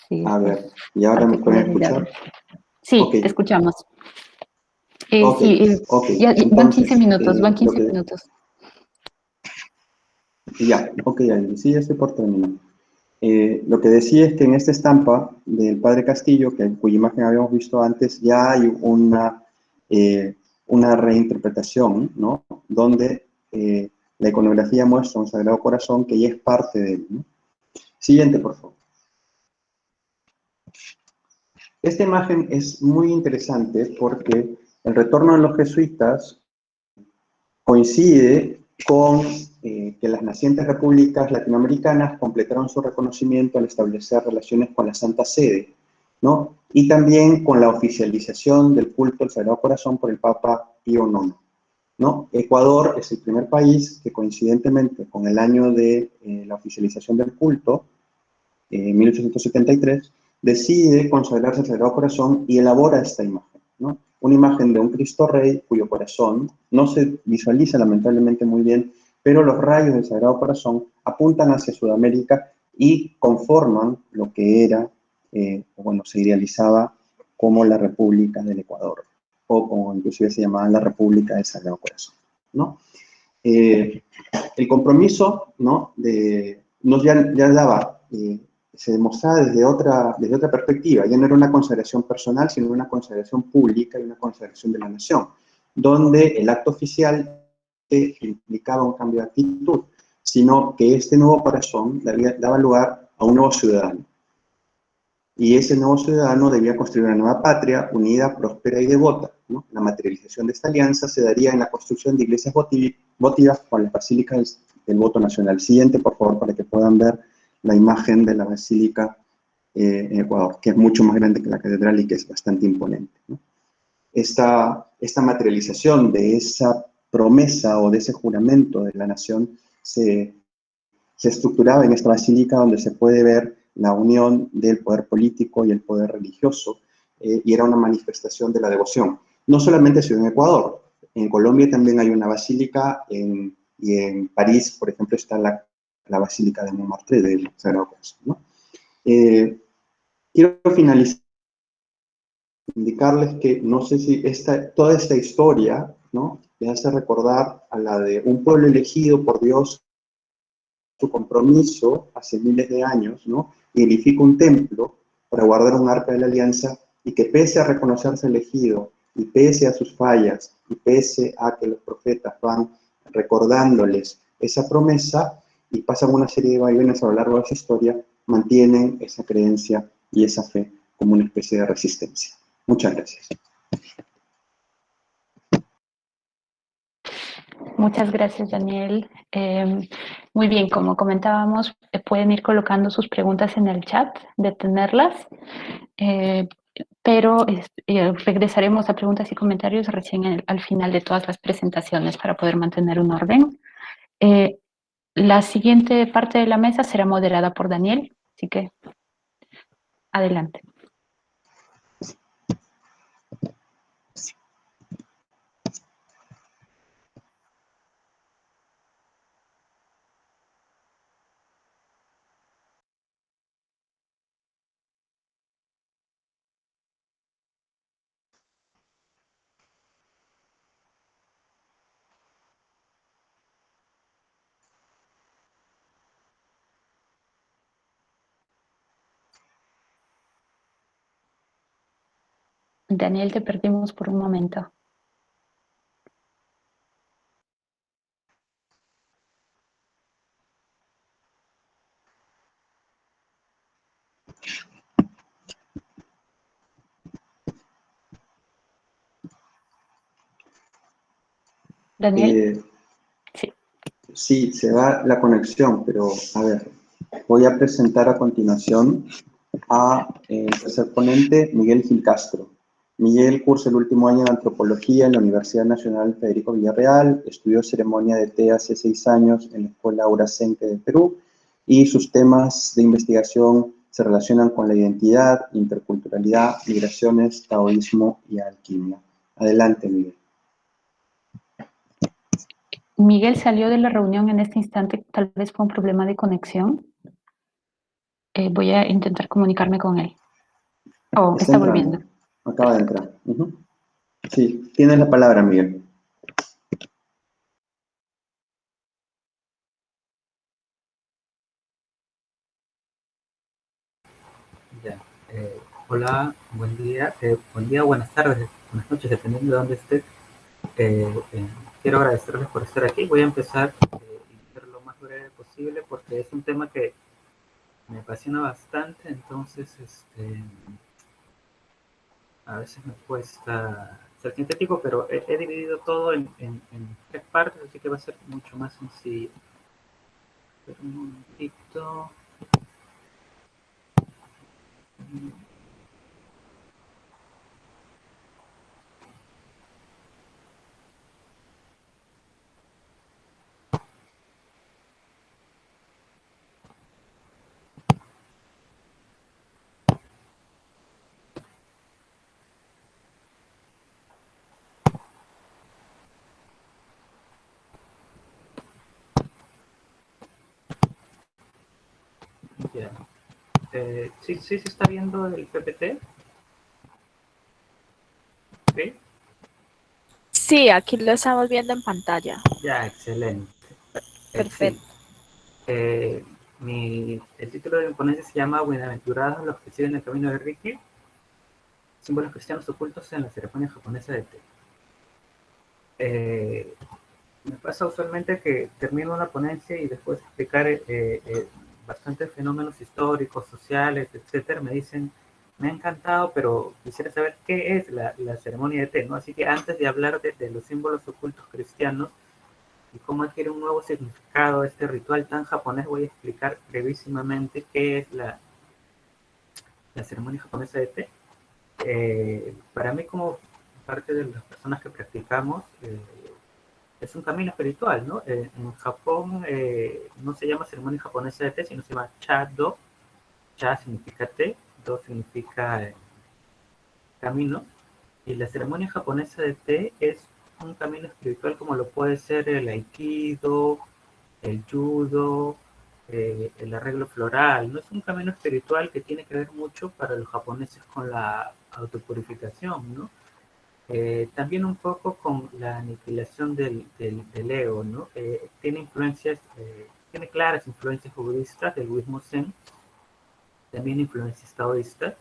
sí, A esta es ver, ¿y ahora me pueden particularidad. escuchar? Ok, Sí, te escuchamos. ok, Sí, ok. van 15 Entonces, minutos, van lo 15 que... minutos. Ya, ok, Aileen, sí, ya estoy por terminar. Lo que decía es que en esta estampa del Padre Castillo, cuya imagen habíamos visto antes, ya hay una reinterpretación, ¿no? Donde la iconografía muestra un Sagrado Corazón que ya es parte de él, ¿no? Siguiente, por favor. Esta imagen es muy interesante porque el retorno de los jesuitas coincide con que las nacientes repúblicas latinoamericanas completaron su reconocimiento al establecer relaciones con la Santa Sede, ¿no? Y también con la oficialización del culto al Sagrado Corazón por el Papa Pío IX, ¿no? Ecuador es el primer país que coincidentemente con el año de la oficialización del culto, 1873, decide consagrarse al Sagrado Corazón y elabora esta imagen, ¿no? Una imagen de un Cristo Rey cuyo corazón no se visualiza lamentablemente muy bien, pero los rayos del Sagrado Corazón apuntan hacia Sudamérica y conforman lo que era, bueno, se idealizaba como la República del Ecuador, o como inclusive se llamaba la República del Sagrado Corazón, ¿no? El compromiso, ¿no? Nos ya daba, se demostraba desde otra perspectiva, ya no era una consagración personal, sino una consagración pública y una consagración de la nación, donde el acto oficial implicaba un cambio de actitud, sino que este nuevo corazón daba lugar a un nuevo ciudadano. Y ese nuevo ciudadano debía construir una nueva patria, unida, próspera y devota, ¿no? La materialización de esta alianza se daría en la construcción de iglesias votivas con las basílicas del voto nacional. Siguiente, por favor, para que puedan ver la imagen de la basílica en Ecuador, que es mucho más grande que la catedral y que es bastante imponente, ¿no? Esta materialización de esa promesa o de ese juramento de la nación se estructuraba en esta basílica donde se puede ver la unión del poder político y el poder religioso, y era una manifestación de la devoción. No solamente se dio en Ecuador, en Colombia también hay una basílica, y en París, por ejemplo, está la basílica de Montmartre del Sagrado Corazón, ¿no? Quiero finalizar, indicarles que no sé si toda esta historia, ¿no?, les hace recordar a la de un pueblo elegido por Dios, su compromiso hace miles de años, ¿no? Y edifica un templo para guardar un arca de la alianza, y que pese a reconocerse elegido, y pese a sus fallas, y pese a que los profetas van recordándoles esa promesa, y pasan una serie de vaivenes a lo largo de esa historia, mantienen esa creencia y esa fe como una especie de resistencia. Muchas gracias. Muchas gracias, Daniel. Muy bien, como comentábamos, pueden ir colocando sus preguntas en el chat, detenerlas, pero regresaremos a preguntas y comentarios recién al final de todas las presentaciones para poder mantener un orden. La siguiente parte de la mesa será moderada por Daniel, así que adelante. Daniel, te perdimos por un momento. Daniel, Eh, sí. sí, se va la conexión, pero a ver, voy a presentar a continuación a el tercer ponente, Miguel Gil Castro. Miguel cursa el último año de Antropología en la Universidad Nacional Federico Villarreal, estudió ceremonia de té hace 6 años en la Escuela Urasenque de Perú y sus temas de investigación se relacionan con la identidad, interculturalidad, migraciones, taoísmo y alquimia. Adelante, Miguel. Miguel salió de la reunión en este instante, tal vez fue un problema de conexión. Voy a intentar comunicarme con él. Oh, Está está volviendo. entrando, acaba de entrar. Sí, tienes la palabra, Miguel. Ya. Hola, buen día, buenas tardes, buenas noches, dependiendo de dónde estés. Quiero agradecerles por estar aquí. Voy a empezar y ser lo más breve posible porque es un tema que me apasiona bastante, entonces a veces me cuesta ser sintético, pero he dividido todo en 3 partes, así que va a ser mucho más sencillo. Espera un momentito. Ya. Sí, sí, se está viendo el PPT. ¿Sí? Sí, aquí lo estamos viendo en pantalla. Ya, excelente. Sí. Perfecto. El título de mi ponencia se llama Bienaventurados los que siguen el camino de Rikki, símbolos cristianos ocultos en la ceremonia japonesa de té. Me pasa usualmente que termino una ponencia y después de explicar bastantes fenómenos históricos, sociales, etcétera, me dicen, me ha encantado, pero quisiera saber qué es la ceremonia de té, ¿no? Así que antes de hablar de los símbolos ocultos cristianos y cómo adquiere un nuevo significado este ritual tan japonés, voy a explicar brevísimamente qué es la ceremonia japonesa de té. Para mí, como parte de las personas que practicamos, es un camino espiritual, ¿no? En Japón no se llama ceremonia japonesa de té, sino se llama Cha-do. Cha significa té, Do significa camino. Y la ceremonia japonesa de té es un camino espiritual como lo puede ser el aikido, el judo, el arreglo floral. No es un camino espiritual que tiene que ver mucho para los japoneses con la autopurificación, ¿no? También un poco con la aniquilación del ego, ¿no? Tiene influencias, tiene claras influencias budistas del budismo zen, también influencias taoístas.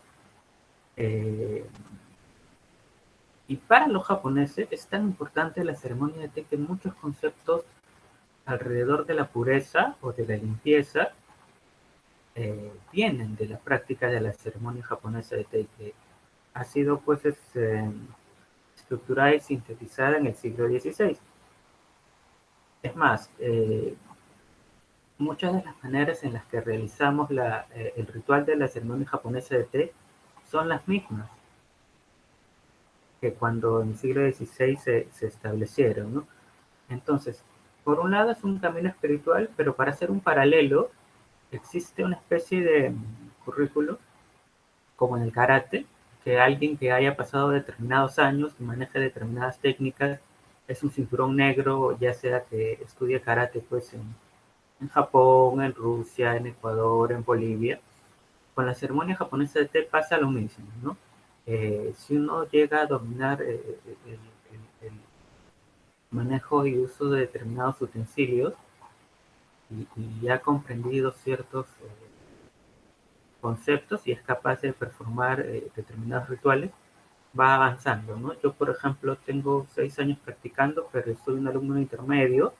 Y para los japoneses es tan importante la ceremonia de té que muchos conceptos alrededor de la pureza o de la limpieza vienen de la práctica de la ceremonia japonesa de té, que ha sido pues estructurada y sintetizada en el siglo XVI. Es más, muchas de las maneras en las que realizamos el ritual de la ceremonia japonesa de té son las mismas que cuando en el siglo XVI se establecieron, ¿no? Entonces, por un lado es un camino espiritual, pero para hacer un paralelo, existe una especie de currículo, como en el karate, que alguien que haya pasado determinados años y maneje determinadas técnicas es un cinturón negro, ya sea que estudie karate pues en Japón, en Rusia, en Ecuador, en Bolivia. Con la ceremonia japonesa de té pasa lo mismo, ¿no? Si uno llega a dominar el manejo y uso de determinados utensilios y ha comprendido ciertos conceptos y es capaz de performar determinados rituales, va avanzando, ¿no? Yo, por ejemplo, tengo 6 años practicando, pero soy un alumno intermedio.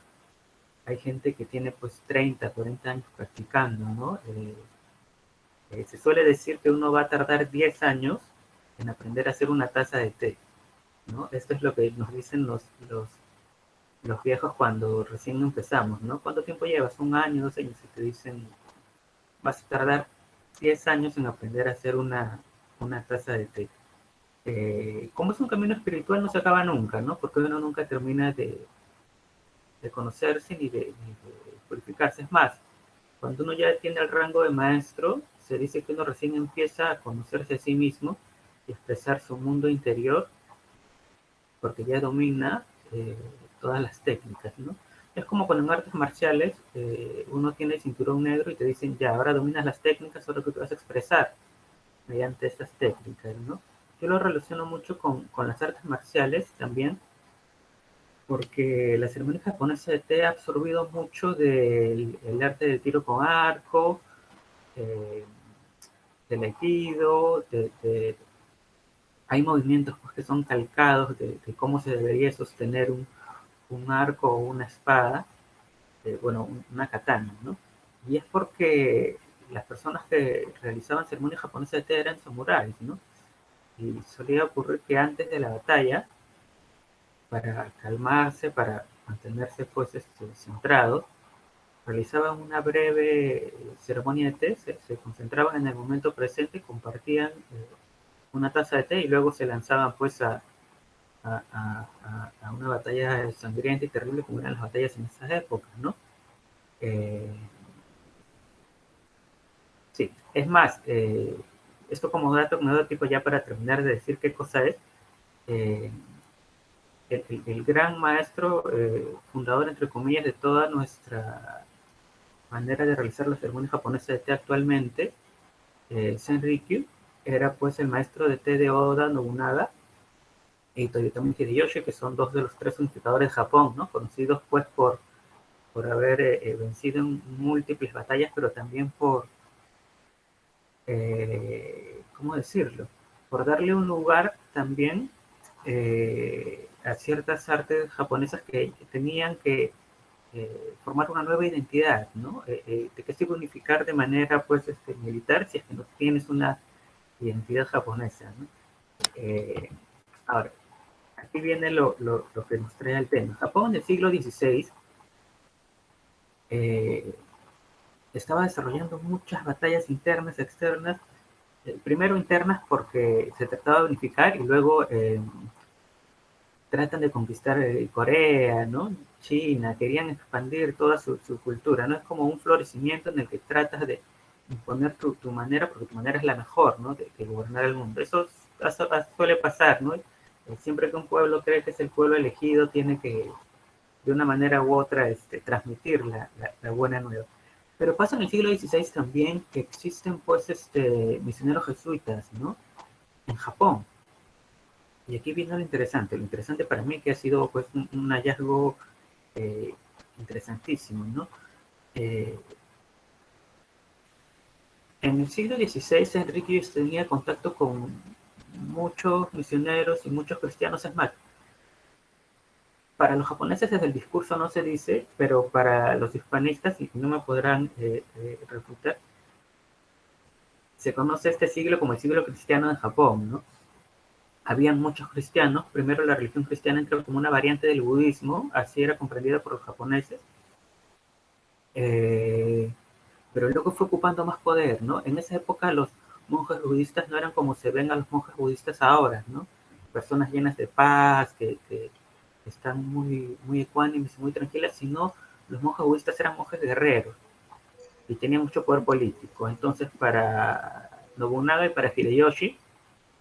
Hay gente que tiene pues 30, 40 años practicando, ¿no? Se suele decir que uno va a tardar 10 años en aprender a hacer una taza de té, ¿no? Esto es lo que nos dicen los los viejos cuando recién empezamos, ¿no? ¿Cuánto tiempo llevas? 1 año, 2 años, y te dicen, vas a tardar 10 años en aprender a hacer una taza de té. Como es un camino espiritual, no se acaba nunca, ¿no? Porque uno nunca termina de conocerse ni de purificarse. Es más, cuando uno ya tiene el rango de maestro, se dice que uno recién empieza a conocerse a sí mismo y expresar su mundo interior, porque ya domina todas las técnicas, ¿no? Es como cuando en artes marciales uno tiene el cinturón negro y te dicen, ya, ahora dominas las técnicas, ahora que te vas a expresar mediante estas técnicas, ¿no? Yo lo relaciono mucho con las artes marciales también, porque la ceremonia japonesa de té ha absorbido mucho del arte del tiro con arco, eh, del aikido, hay movimientos pues, que son calcados de cómo se debería sostener un arco o una espada, bueno, una katana, ¿no? Y es porque las personas que realizaban ceremonias japonesas de té eran samuráis, ¿no? Y solía ocurrir que antes de la batalla, para calmarse, para mantenerse pues centrado, realizaban una breve ceremonia de té, se concentraban en el momento presente, compartían una taza de té y luego se lanzaban pues a una batalla sangrienta y terrible como eran las batallas en esas épocas, ¿no? Eh, sí, es más, esto como dato anecdótico ya para terminar de decir qué cosa es, eh, el gran maestro, fundador entre comillas de toda nuestra manera de realizar la ceremonia japonesa de té actualmente, Senrikyu, era pues el maestro de té de Oda Nobunaga y Toyotomi Hideyoshi, que son dos de los 3 unificadores de Japón, ¿no? Conocidos pues por haber vencido en múltiples batallas, pero también por, ¿cómo decirlo? Por darle un lugar también a ciertas artes japonesas que tenían que formar una nueva identidad, ¿no? ¿De qué sirve unificar de manera pues militar si es que no tienes una identidad japonesa, ¿no? Ahora, aquí viene lo que nos trae el tema. Japón del siglo XVI estaba desarrollando muchas batallas internas, externas, primero internas porque se trataba de unificar y luego tratan de conquistar Corea, ¿no? China, querían expandir toda su cultura, ¿no? Es como un florecimiento en el que tratas de imponer tu manera, porque tu manera es la mejor, ¿no? De gobernar el mundo. Eso suele pasar, ¿no? Siempre que un pueblo cree que es el pueblo elegido, tiene que, de una manera u otra, transmitir la buena nueva. Pero pasa en el siglo XVI también que existen, pues, misioneros jesuitas, ¿no? En Japón. Y aquí viene lo interesante para mí que ha sido pues un hallazgo interesantísimo, ¿no? En el siglo XVI Enrique tenía contacto con muchos misioneros y muchos cristianos, es más, para los japoneses desde el discurso no se dice, pero para los hispanistas, y no me podrán refutar, se conoce este siglo como el siglo cristiano de Japón, ¿no? Habían muchos cristianos, primero la religión cristiana entró como una variante del budismo, así era comprendida por los japoneses, pero luego fue ocupando más poder, ¿no? En esa época los monjes budistas no eran como se ven a los monjes budistas ahora, ¿no? Personas llenas de paz, que están muy ecuánimes y muy tranquilas, sino los monjes budistas eran monjes guerreros y tenían mucho poder político. Entonces, para Nobunaga y para Hideyoshi,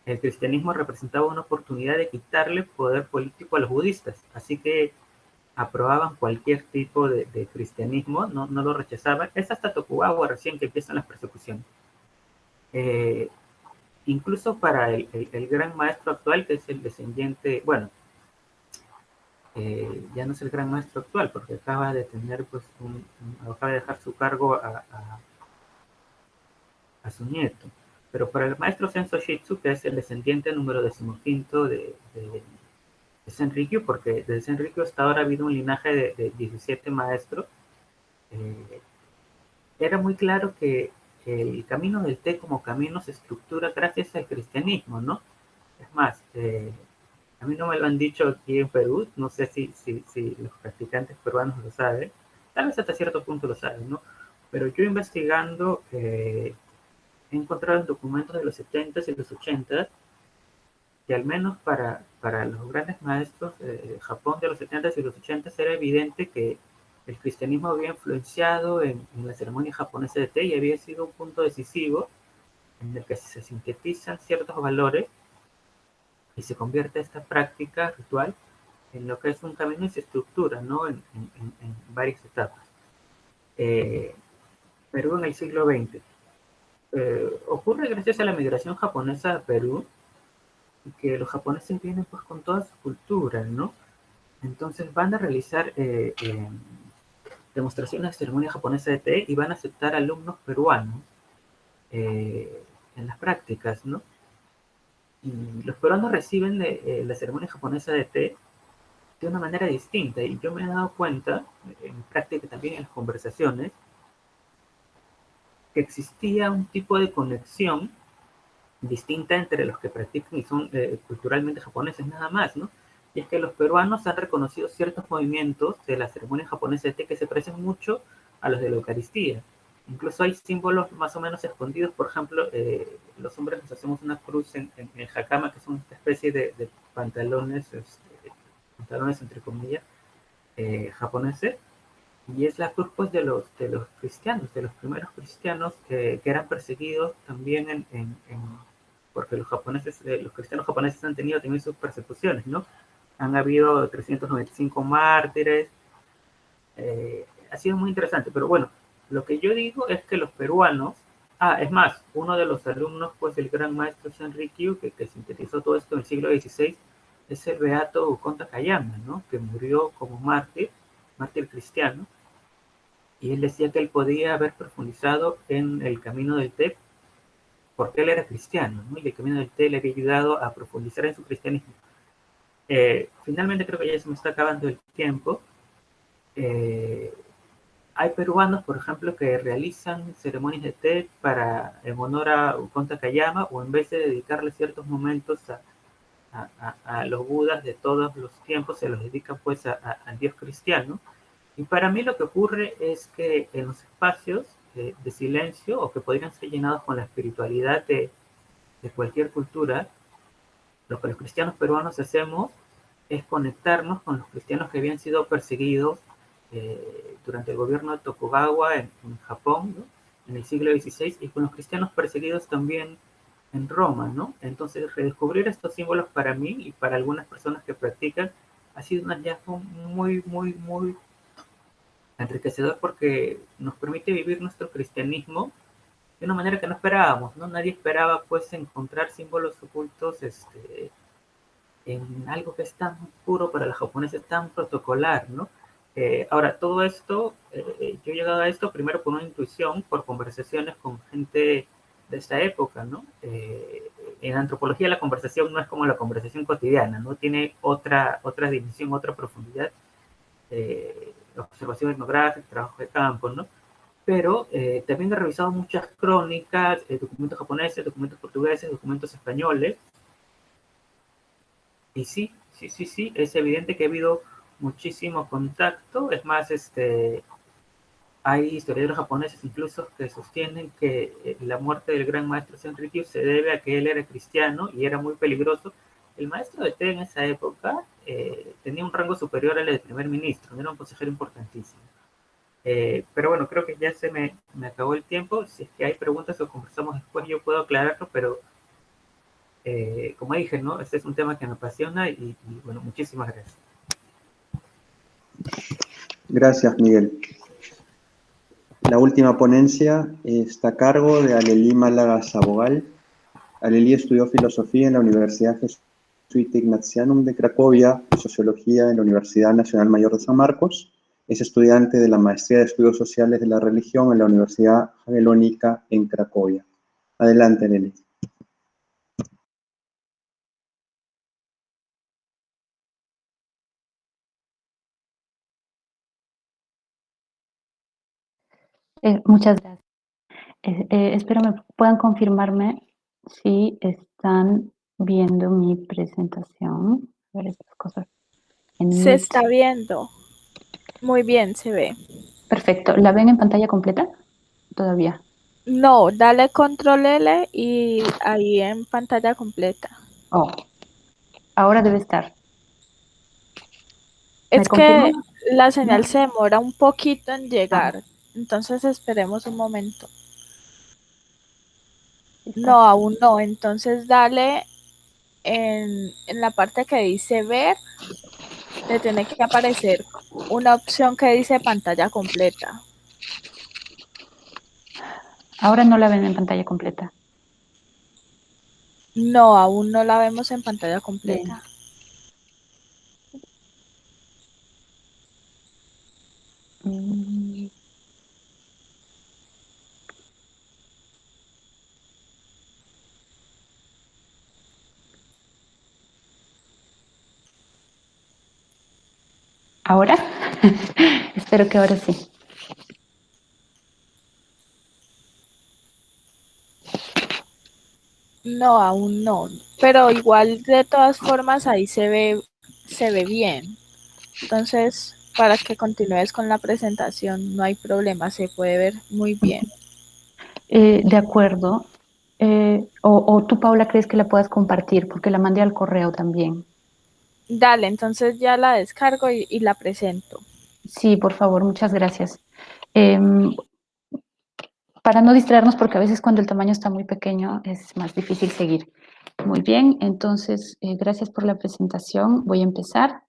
el cristianismo representaba una oportunidad de quitarle poder político a los budistas, así que aprobaban cualquier tipo de cristianismo, no lo rechazaban. Es hasta Tokugawa recién que empiezan las persecuciones. Incluso para el gran maestro actual, que es el descendiente, bueno, ya no es el gran maestro actual, porque acaba de tener, pues, acaba de dejar su cargo a su nieto. Pero para el maestro Senso Shitsu, que es el descendiente número 15 de Senrikyu, porque desde Senrikyu hasta ahora ha habido un linaje de 17 maestros, era muy claro que el camino del té como camino se estructura gracias al cristianismo, ¿no? Es más, A mí no me lo han dicho aquí en Perú, no sé si los practicantes peruanos lo saben, tal vez hasta cierto punto lo saben, ¿no? Pero yo investigando he encontrado en documentos de los 70s y los 80s que al menos para los grandes maestros de Japón de los 70s y los 80s era evidente que el cristianismo había influenciado en la ceremonia japonesa de té y había sido un punto decisivo en el que se sintetizan ciertos valores y se convierte esta práctica ritual en lo que es un camino y se estructura, ¿no? En varias etapas. Perú en el siglo XX. Ocurre gracias a la migración japonesa a Perú, y que los japoneses vienen pues con toda su cultura, ¿no? Entonces van a realizar demostraciones de ceremonia japonesa de té y van a aceptar alumnos peruanos en las prácticas, ¿no? Y los peruanos reciben la ceremonia japonesa de té de una manera distinta y yo me he dado cuenta, en práctica también en las conversaciones, que existía un tipo de conexión distinta entre los que practican y son culturalmente japoneses nada más, ¿no? Y es que los peruanos han reconocido ciertos movimientos de la ceremonia japonesa de té que se parecen mucho a los de la Eucaristía. Incluso hay símbolos más o menos escondidos, por ejemplo, los hombres nos hacemos una cruz en hakama, que son esta especie de pantalones, pantalones entre comillas, japoneses, y es la cruz pues de los cristianos, de los primeros cristianos que eran perseguidos también porque los japoneses, los cristianos japoneses han tenido también sus persecuciones, ¿no? Han habido 395 mártires, ha sido muy interesante, pero bueno, lo que yo digo es que los peruanos, es más, uno de los alumnos pues del gran maestro Senrikyu, que sintetizó todo esto en el siglo XVI, es el beato Ukon Takayama, ¿no? Que murió como mártir cristiano, y él decía que él podía haber profundizado en el camino del té porque él era cristiano, ¿no? Y el camino del té le había ayudado a profundizar en su cristianismo. Finalmente creo que ya se me está acabando el tiempo. Hay peruanos, por ejemplo, que realizan ceremonias de té en honor a Ukon Takayama, o en vez de dedicarle ciertos momentos a los budas de todos los tiempos, se los dedican pues al Dios cristiano. Y para mí lo que ocurre es que en los espacios de silencio, o que podrían ser llenados con la espiritualidad de cualquier cultura, lo que los cristianos peruanos hacemos es conectarnos con los cristianos que habían sido perseguidos durante el gobierno de Tokugawa en Japón, ¿no? En el siglo XVI, y con los cristianos perseguidos también en Roma, ¿no? Entonces, redescubrir estos símbolos para mí y para algunas personas que practican ha sido un hallazgo muy, muy, muy enriquecedor, porque nos permite vivir nuestro cristianismo de una manera que no esperábamos, ¿no? Nadie esperaba pues encontrar símbolos ocultos en algo que es tan puro para los japoneses, tan protocolar, ¿no? Ahora, todo esto, yo he llegado a esto primero por una intuición, por conversaciones con gente de esta época, ¿no? En antropología la conversación no es como la conversación cotidiana, ¿no? Tiene otra dimensión, otra profundidad, observación etnográfica, trabajo de campo, ¿no? Pero también he revisado muchas crónicas, documentos japoneses, documentos portugueses, documentos españoles, y sí, es evidente que ha habido muchísimo contacto. Es más, hay historiadores japoneses incluso que sostienen que la muerte del gran maestro Senrikyu se debe a que él era cristiano y era muy peligroso. El maestro de té en esa época tenía un rango superior al del primer ministro, era un consejero importantísimo. Pero bueno, creo que ya se me acabó el tiempo. Si es que hay preguntas o conversamos después, yo puedo aclararlo, pero como dije, ¿no? Este es un tema que me apasiona y bueno, muchísimas gracias. Gracias, Miguel. La última ponencia está a cargo de Alelí Málaga Sabogal. Alelí estudió filosofía en la Universidad Jesuita Ignatianum de Cracovia y sociología en la Universidad Nacional Mayor de San Marcos. Es estudiante de la Maestría de Estudios Sociales de la Religión en la Universidad Jagellónica en Cracovia. Adelante, Alelí. Muchas gracias. Espero me puedan confirmarme si están viendo mi presentación. ver estas cosas en Se Meet. está viendo. Muy bien, se ve. Perfecto. ¿La ven en pantalla completa? Todavía. No, dale control L y ahí en pantalla completa. Oh, ahora debe estar. ¿Me Es que confirman? la señal se demora un poquito en Ah, llegar, entonces esperemos un momento. está. No, aún no, entonces dale en la parte que dice ver, te tiene que aparecer una opción que dice pantalla completa. Ahora no la ven en pantalla completa. No, aún no la vemos en pantalla Bien. completa. Mm, ¿Ahora? Espero que ahora sí. No, aún no, pero igual de todas formas ahí se ve bien. Entonces, para que continúes con la presentación, no hay problema, se puede ver muy bien. De acuerdo. O tú, Paula, crees que la puedas compartir porque la mandé al correo también. Dale, entonces ya la descargo y la presento. Sí, por favor, muchas gracias. Em, para no distraernos, porque a veces cuando el tamaño está muy pequeño es más difícil seguir. Muy bien, entonces, gracias por la presentación. Voy a empezar.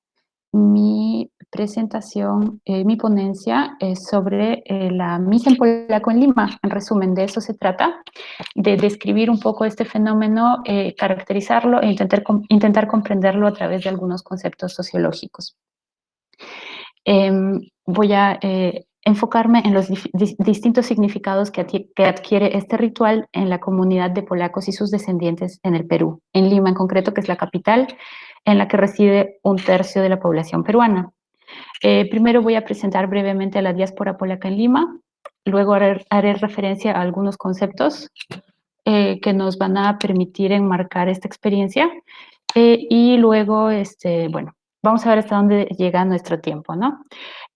Mi presentación, mi ponencia es sobre la misa en polaco en Lima. En resumen, de eso se trata, de describir un poco este fenómeno, caracterizarlo e intentar comprenderlo a través de algunos conceptos sociológicos. Voy a enfocarme en los distintos significados que adquiere este ritual en la comunidad de polacos y sus descendientes en el Perú, en Lima en concreto, que es la capital, en la que reside 1/3 de la población peruana. Primero voy a presentar brevemente a la diáspora polaca en Lima, luego haré referencia a algunos conceptos que nos van a permitir enmarcar esta experiencia y luego, bueno, vamos a ver hasta dónde llega nuestro tiempo, ¿no?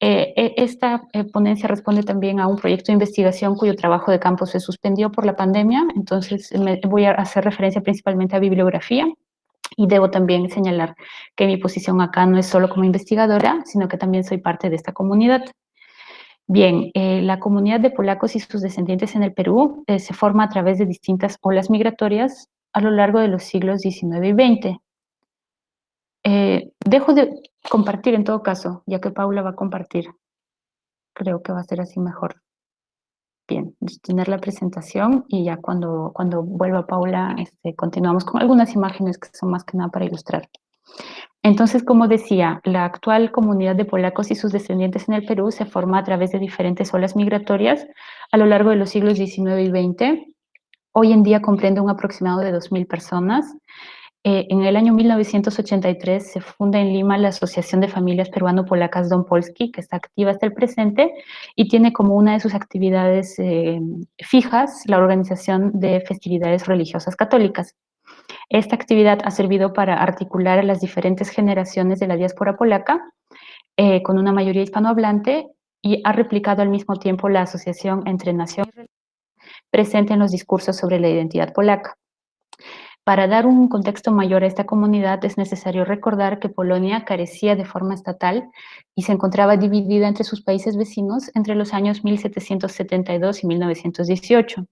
Esta ponencia responde también a un proyecto de investigación cuyo trabajo de campo se suspendió por la pandemia, entonces voy a hacer referencia principalmente a bibliografía y debo también señalar que mi posición acá no es solo como investigadora, sino que también soy parte de esta comunidad. Bien, la comunidad de polacos y sus descendientes en el Perú se forma a través de distintas olas migratorias a lo largo de los siglos XIX y XX. Dejo de compartir en todo caso, ya que Paula va a compartir. Creo que va a ser así mejor. Bien, tener la presentación y ya cuando vuelva Paula, continuamos con algunas imágenes que son más que nada para ilustrar. Entonces, como decía, la actual comunidad de polacos y sus descendientes en el Perú se forma a través de diferentes olas migratorias a lo largo de los siglos XIX y XX. Hoy en día comprende un aproximado de 2.000 personas. En el año 1983 se funda en Lima la Asociación de Familias Peruano-Polacas Dom Polski, que está activa hasta el presente y tiene como una de sus actividades fijas la organización de festividades religiosas católicas. Esta actividad ha servido para articular a las diferentes generaciones de la diáspora polaca con una mayoría hispanohablante y ha replicado al mismo tiempo la asociación entre nación y religión presente en los discursos sobre la identidad polaca. Para dar un contexto mayor a esta comunidad es necesario recordar que Polonia carecía de forma estatal y se encontraba dividida entre sus países vecinos entre los años 1772 y 1918.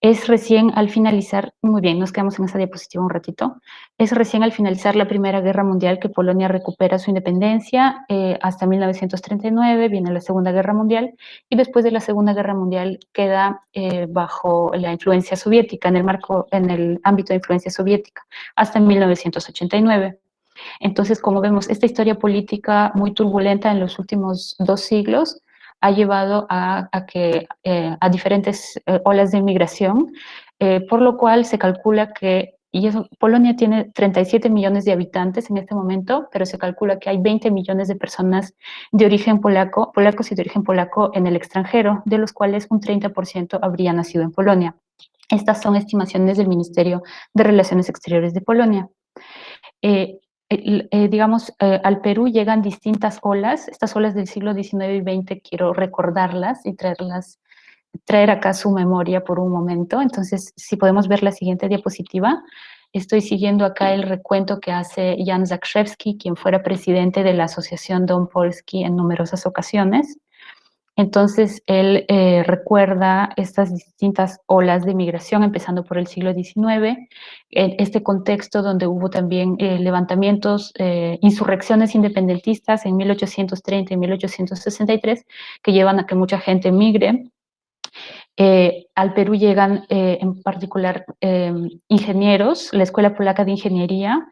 Es recién al finalizar, muy bien, nos quedamos en esa diapositiva un ratito, es recién al finalizar la Primera Guerra Mundial que Polonia recupera su independencia, hasta 1939 viene la Segunda Guerra Mundial y después de la Segunda Guerra Mundial queda bajo la influencia soviética, en el ámbito de influencia soviética, hasta 1989. Entonces, como vemos, esta historia política muy turbulenta en los últimos 2 siglos ha llevado a diferentes olas de inmigración, por lo cual se calcula que, Polonia tiene 37 millones de habitantes en este momento, pero se calcula que hay 20 millones de personas de origen polaco, polacos y de origen polaco en el extranjero, de los cuales un 30% habría nacido en Polonia. Estas son estimaciones del Ministerio de Relaciones Exteriores de Polonia. digamos, al Perú llegan distintas olas. Estas olas del siglo XIX y XX quiero recordarlas y traer acá su memoria por un momento. Entonces, si podemos ver la siguiente diapositiva, estoy siguiendo acá el recuento que hace Jan Zakrzewski, quien fuera presidente de la Asociación Dom Polski en numerosas ocasiones. Entonces, él recuerda estas distintas olas de migración, empezando por el siglo XIX, en este contexto donde hubo también levantamientos, insurrecciones independentistas en 1830 y 1863, que llevan a que mucha gente migre. Al Perú llegan en particular ingenieros, la Escuela Polaca de Ingeniería,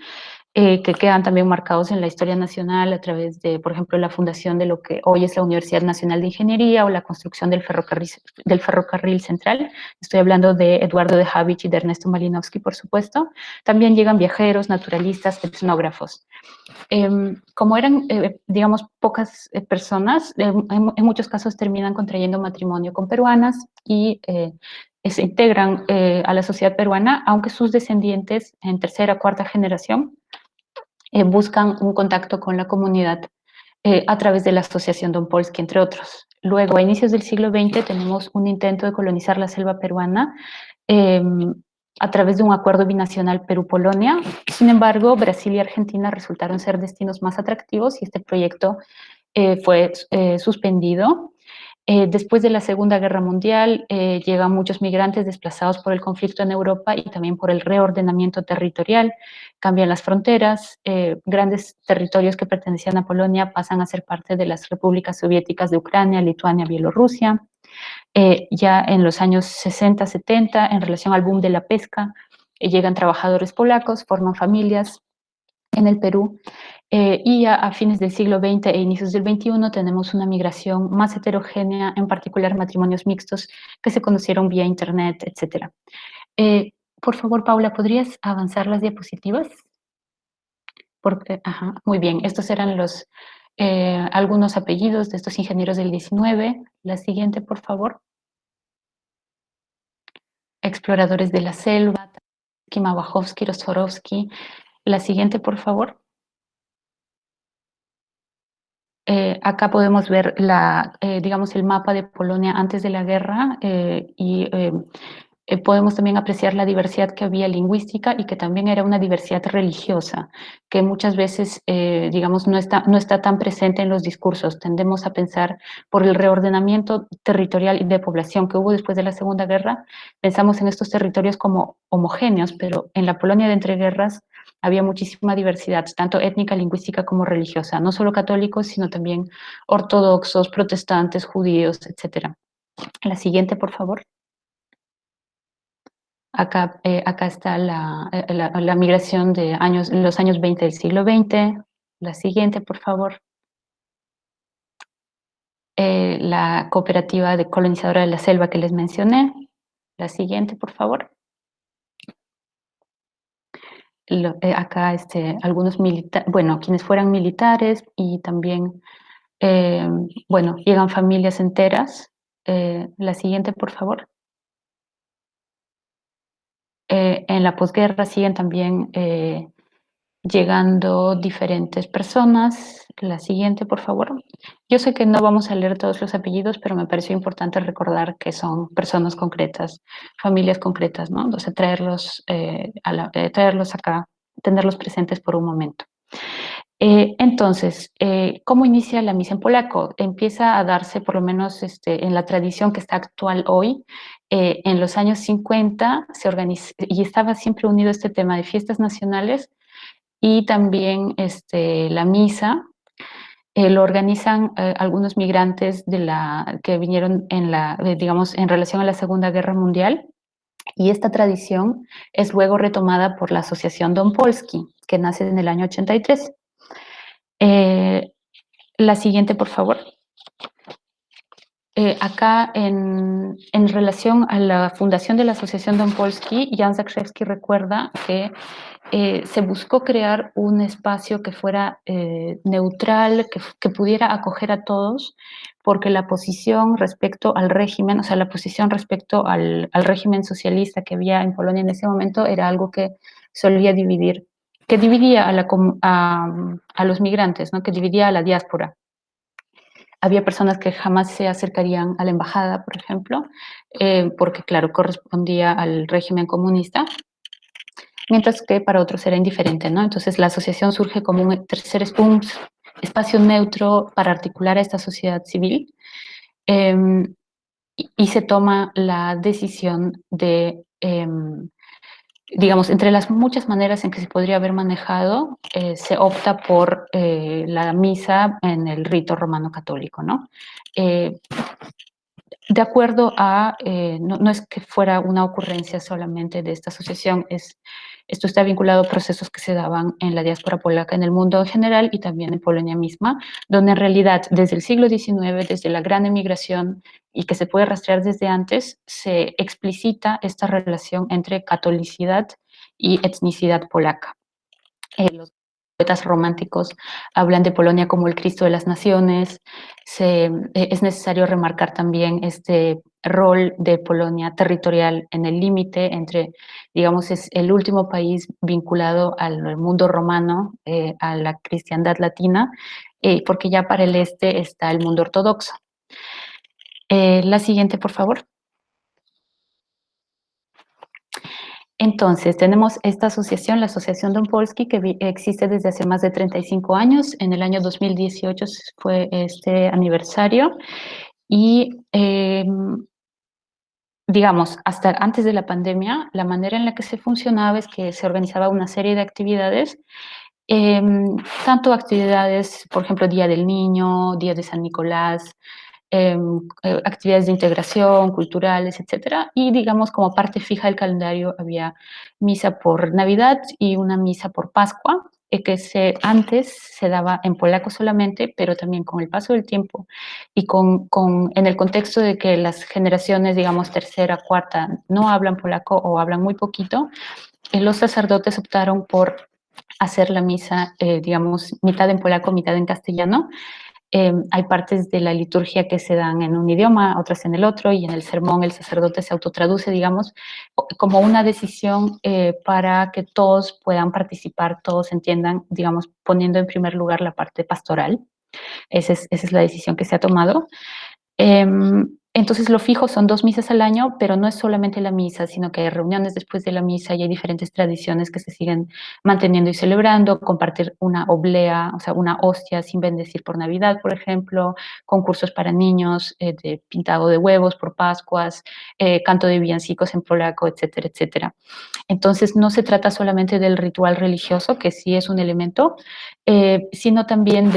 que quedan también marcados en la historia nacional a través de, por ejemplo, la fundación de lo que hoy es la Universidad Nacional de Ingeniería o la construcción del ferrocarril central. Estoy hablando de Eduardo de Habich y de Ernesto Malinowski, por supuesto. También llegan viajeros, naturalistas, etnógrafos. Como eran, digamos, pocas personas, en muchos casos terminan contrayendo matrimonio con peruanas y se integran a la sociedad peruana, aunque sus descendientes en tercera o cuarta generación buscan un contacto con la comunidad a través de la Asociación Dom Polski, entre otros. Luego, a inicios del siglo XX, tenemos un intento de colonizar la selva peruana a través de un acuerdo binacional Perú-Polonia. Sin embargo, Brasil y Argentina resultaron ser destinos más atractivos y este proyecto fue suspendido. Después de la Segunda Guerra Mundial, llegan muchos migrantes desplazados por el conflicto en Europa y también por el reordenamiento territorial. Cambian las fronteras, grandes territorios que pertenecían a Polonia pasan a ser parte de las repúblicas soviéticas de Ucrania, Lituania, Bielorrusia. Ya en los años 60, 70, en relación al boom de la pesca, llegan trabajadores polacos, forman familias en el Perú. Y a fines del siglo XX e inicios del XXI tenemos una migración más heterogénea, en particular matrimonios mixtos que se conocieron vía internet, etc. Por favor, Paula, ¿podrías avanzar las diapositivas? Ajá, muy bien, estos eran algunos apellidos de estos ingenieros del 19. La siguiente, por favor. Exploradores de la selva, Małachowski, Rostorowski. La siguiente, por favor. Acá podemos ver digamos, el mapa de Polonia antes de la guerra y podemos también apreciar la diversidad que había lingüística y que también era una diversidad religiosa, que muchas veces, digamos, no está tan presente en los discursos. Tendemos a pensar por el reordenamiento territorial y de población que hubo después de la Segunda Guerra, pensamos en estos territorios como homogéneos, pero en la Polonia de entreguerras había muchísima diversidad, tanto étnica, lingüística como religiosa, no solo católicos, sino también ortodoxos, protestantes, judíos, etc. La siguiente, por favor. Acá está la migración de los años 20 del siglo XX. La siguiente, por favor. La cooperativa de colonizadora de la selva que les mencioné. La siguiente, por favor. Acá algunos militares, bueno, quienes fueran militares y también, bueno, llegan familias enteras. La siguiente, por favor. En la posguerra siguen también llegando diferentes personas. La siguiente, por favor. Yo sé que no vamos a leer todos los apellidos, pero me pareció importante recordar que son personas concretas, familias concretas, ¿no? Entonces, traerlos acá, tenerlos presentes por un momento. Entonces, ¿cómo inicia la misa en polaco? Empieza a darse, por lo menos en la tradición que está actual hoy, en los años 50 se organiza, y estaba siempre unido este tema de fiestas nacionales y también la misa. Lo organizan algunos migrantes que vinieron digamos, en relación a la Segunda Guerra Mundial, y esta tradición es luego retomada por la Asociación Dom Polski, que nace en el año 83. La siguiente, por favor. Acá, en relación a la fundación de la Asociación Dom Polski, Jan Zakrzewski recuerda que se buscó crear un espacio que fuera neutral, que pudiera acoger a todos, porque la posición respecto al régimen, o sea, la posición respecto al régimen socialista que había en Polonia en ese momento era algo que solía dividir que dividía a los migrantes, ¿no? Que dividía a la diáspora. Había personas que jamás se acercarían a la embajada, por ejemplo, porque, claro, correspondía al régimen comunista, mientras que para otros era indiferente, ¿no? Entonces la asociación surge como un espacio neutro para articular a esta sociedad civil, y se toma la decisión de, digamos, entre las muchas maneras en que se podría haber manejado, se opta por la misa en el rito romano católico, ¿no? De acuerdo a, no es que fuera una ocurrencia solamente de esta asociación, esto está vinculado a procesos que se daban en la diáspora polaca en el mundo en general y también en Polonia misma, donde en realidad desde el siglo XIX, desde la gran emigración y que se puede rastrear desde antes, se explicita esta relación entre catolicidad y etnicidad polaca. Los poetas románticos hablan de Polonia como el Cristo de las naciones. Es necesario remarcar también este rol de Polonia territorial en el límite entre, digamos, es el último país vinculado al mundo romano, a la cristiandad latina, porque ya para el este está el mundo ortodoxo. La siguiente, por favor. Entonces, tenemos esta asociación, la Asociación Dom Polski, que existe desde hace más de 35 años. En el año 2018 fue este aniversario y, digamos, hasta antes de la pandemia, la manera en la que se funcionaba es que se organizaba una serie de actividades, tanto actividades, por ejemplo, Día del Niño, Día de San Nicolás, actividades de integración, culturales, etcétera. Y digamos, como parte fija del calendario había misa por Navidad y una misa por Pascua, que antes se daba en polaco solamente, pero también con el paso del tiempo y en el contexto de que las generaciones, digamos, tercera, cuarta, no hablan polaco o hablan muy poquito, los sacerdotes optaron por hacer la misa, digamos, mitad en polaco, mitad en castellano. Hay partes de la liturgia que se dan en un idioma, otras en el otro, y en el sermón el sacerdote se autotraduce, digamos, como una decisión para que todos puedan participar, todos entiendan, digamos, poniendo en primer lugar la parte pastoral. Esa es la decisión que se ha tomado. Entonces lo fijo son 2 misas al año, pero no es solamente la misa, sino que hay reuniones después de la misa y hay diferentes tradiciones que se siguen manteniendo y celebrando, compartir una oblea, o sea, una hostia sin bendecir por Navidad, por ejemplo, concursos para niños, de pintado de huevos por Pascuas, canto de villancicos en polaco, etcétera, etcétera. Entonces no se trata solamente del ritual religioso, que sí es un elemento, sino también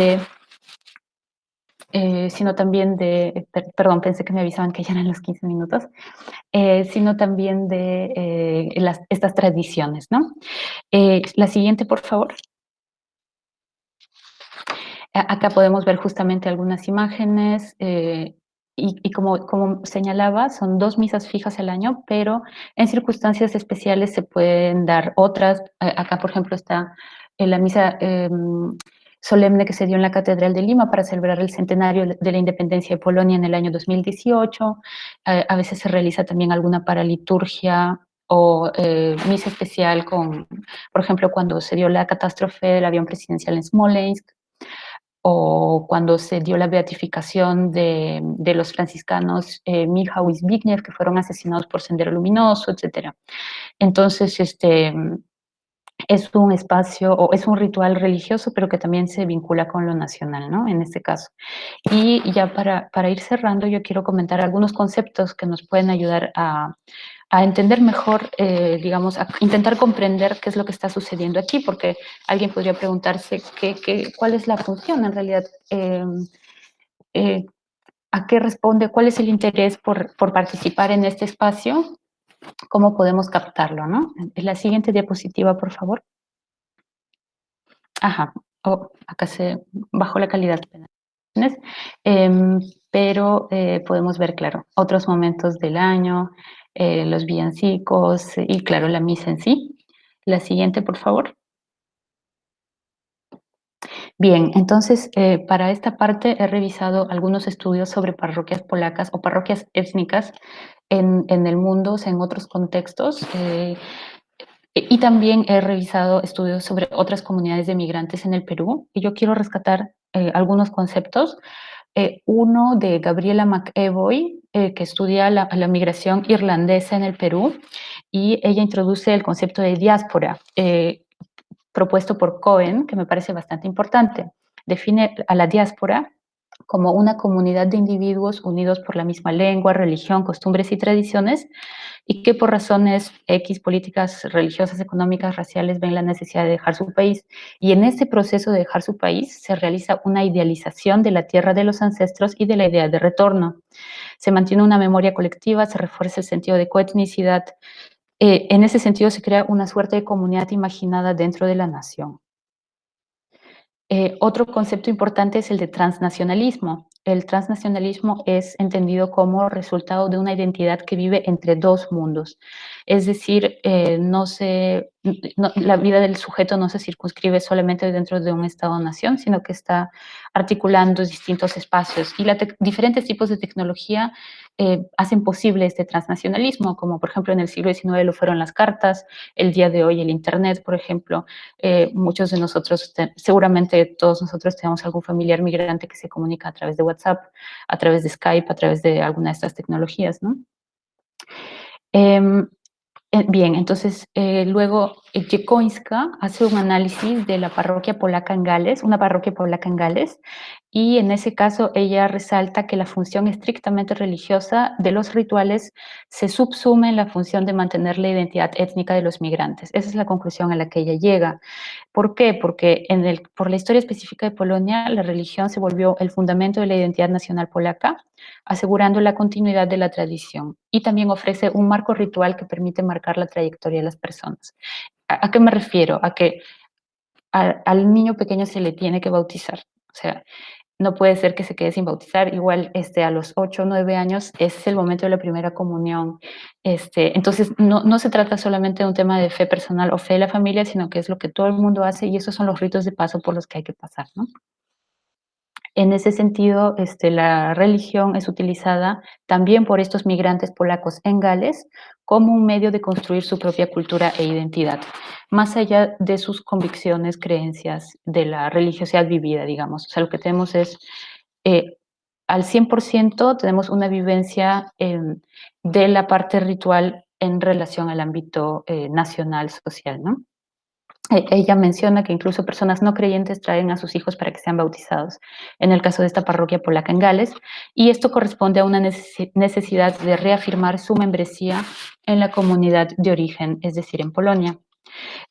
perdón, pensé que me avisaban que ya eran los 15 minutos, sino también de estas tradiciones, ¿no? La siguiente, por favor. Acá podemos ver justamente algunas imágenes y como señalaba, son 2 misas fijas al año, pero en circunstancias especiales se pueden dar otras. Acá, por ejemplo, está la misa solemne que se dio en la Catedral de Lima para celebrar el centenario de la independencia de Polonia en el año 2018. A veces se realiza también alguna paraliturgia o misa especial por ejemplo, cuando se dio la catástrofe del avión presidencial en Smolensk, o cuando se dio la beatificación de los franciscanos Michał y Zbigniew, que fueron asesinados por Sendero Luminoso, etc. Entonces, es un espacio o es un ritual religioso, pero que también se vincula con lo nacional, ¿no? En este caso. Y ya para ir cerrando, yo quiero comentar algunos conceptos que nos pueden ayudar a entender mejor, digamos, a intentar comprender qué es lo que está sucediendo aquí, porque alguien podría preguntarse cuál es la función en realidad, a qué responde, cuál es el interés por participar en este espacio, cómo podemos captarlo, ¿no? La siguiente diapositiva, por favor. Ajá, acá se bajó la calidad, pero podemos ver, claro, otros momentos del año, los villancicos y, claro, la misa en sí. La siguiente, por favor. Bien, entonces, para esta parte he revisado algunos estudios sobre parroquias polacas o parroquias étnicas en el mundo, o sea, en otros contextos. Y también he revisado estudios sobre otras comunidades de migrantes en el Perú, y yo quiero rescatar algunos conceptos. Uno de Gabriela McEvoy, que estudia la migración irlandesa en el Perú, y ella introduce el concepto de diáspora, propuesto por Cohen, que me parece bastante importante. Define a la diáspora como una comunidad de individuos unidos por la misma lengua, religión, costumbres y tradiciones, y que por razones X, políticas, religiosas, económicas, raciales, ven la necesidad de dejar su país. Y en ese proceso de dejar su país se realiza una idealización de la tierra de los ancestros y de la idea de retorno. Se mantiene una memoria colectiva, se refuerza el sentido de coetnicidad. En ese sentido se crea una suerte de comunidad imaginada dentro de la nación. Otro concepto importante es el de transnacionalismo. El transnacionalismo es entendido como resultado de una identidad que vive entre dos mundos. Es decir, la vida del sujeto no se circunscribe solamente dentro de un Estado-nación, sino que está articulando distintos espacios. Y diferentes tipos de tecnología hacen posible este transnacionalismo, como por ejemplo en el siglo XIX lo fueron las cartas, el día de hoy el Internet, por ejemplo. Muchos de nosotros, seguramente todos nosotros tenemos algún familiar migrante que se comunica a través de WhatsApp, a través de Skype, a través de alguna de estas tecnologías, ¿no? Bien, entonces luego Jacońska hace un análisis de la parroquia polaca en Gales, una parroquia polaca en Gales, y en ese caso ella resalta que la función estrictamente religiosa de los rituales se subsume en la función de mantener la identidad étnica de los migrantes. Esa es la conclusión a la que ella llega. ¿Por qué? Porque por la historia específica de Polonia, la religión se volvió el fundamento de la identidad nacional polaca, asegurando la continuidad de la tradición, y también ofrece un marco ritual que permite marcar la trayectoria de las personas. ¿A qué me refiero? A que al niño pequeño se le tiene que bautizar. O sea, no puede ser que se quede sin bautizar. Igual a los 8 o 9 años es el momento de la primera comunión. Entonces, no se trata solamente de un tema de fe personal o fe de la familia, sino que es lo que todo el mundo hace, y esos son los ritos de paso por los que hay que pasar, ¿no? En ese sentido, la religión es utilizada también por estos migrantes polacos en Gales como un medio de construir su propia cultura e identidad, más allá de sus convicciones, creencias, de la religiosidad vivida, digamos. O sea, lo que tenemos es, al 100% tenemos una vivencia de la parte ritual en relación al ámbito nacional, social, ¿no? Ella menciona que incluso personas no creyentes traen a sus hijos para que sean bautizados, en el caso de esta parroquia polaca en Gales, y esto corresponde a una necesidad de reafirmar su membresía en la comunidad de origen, es decir, en Polonia.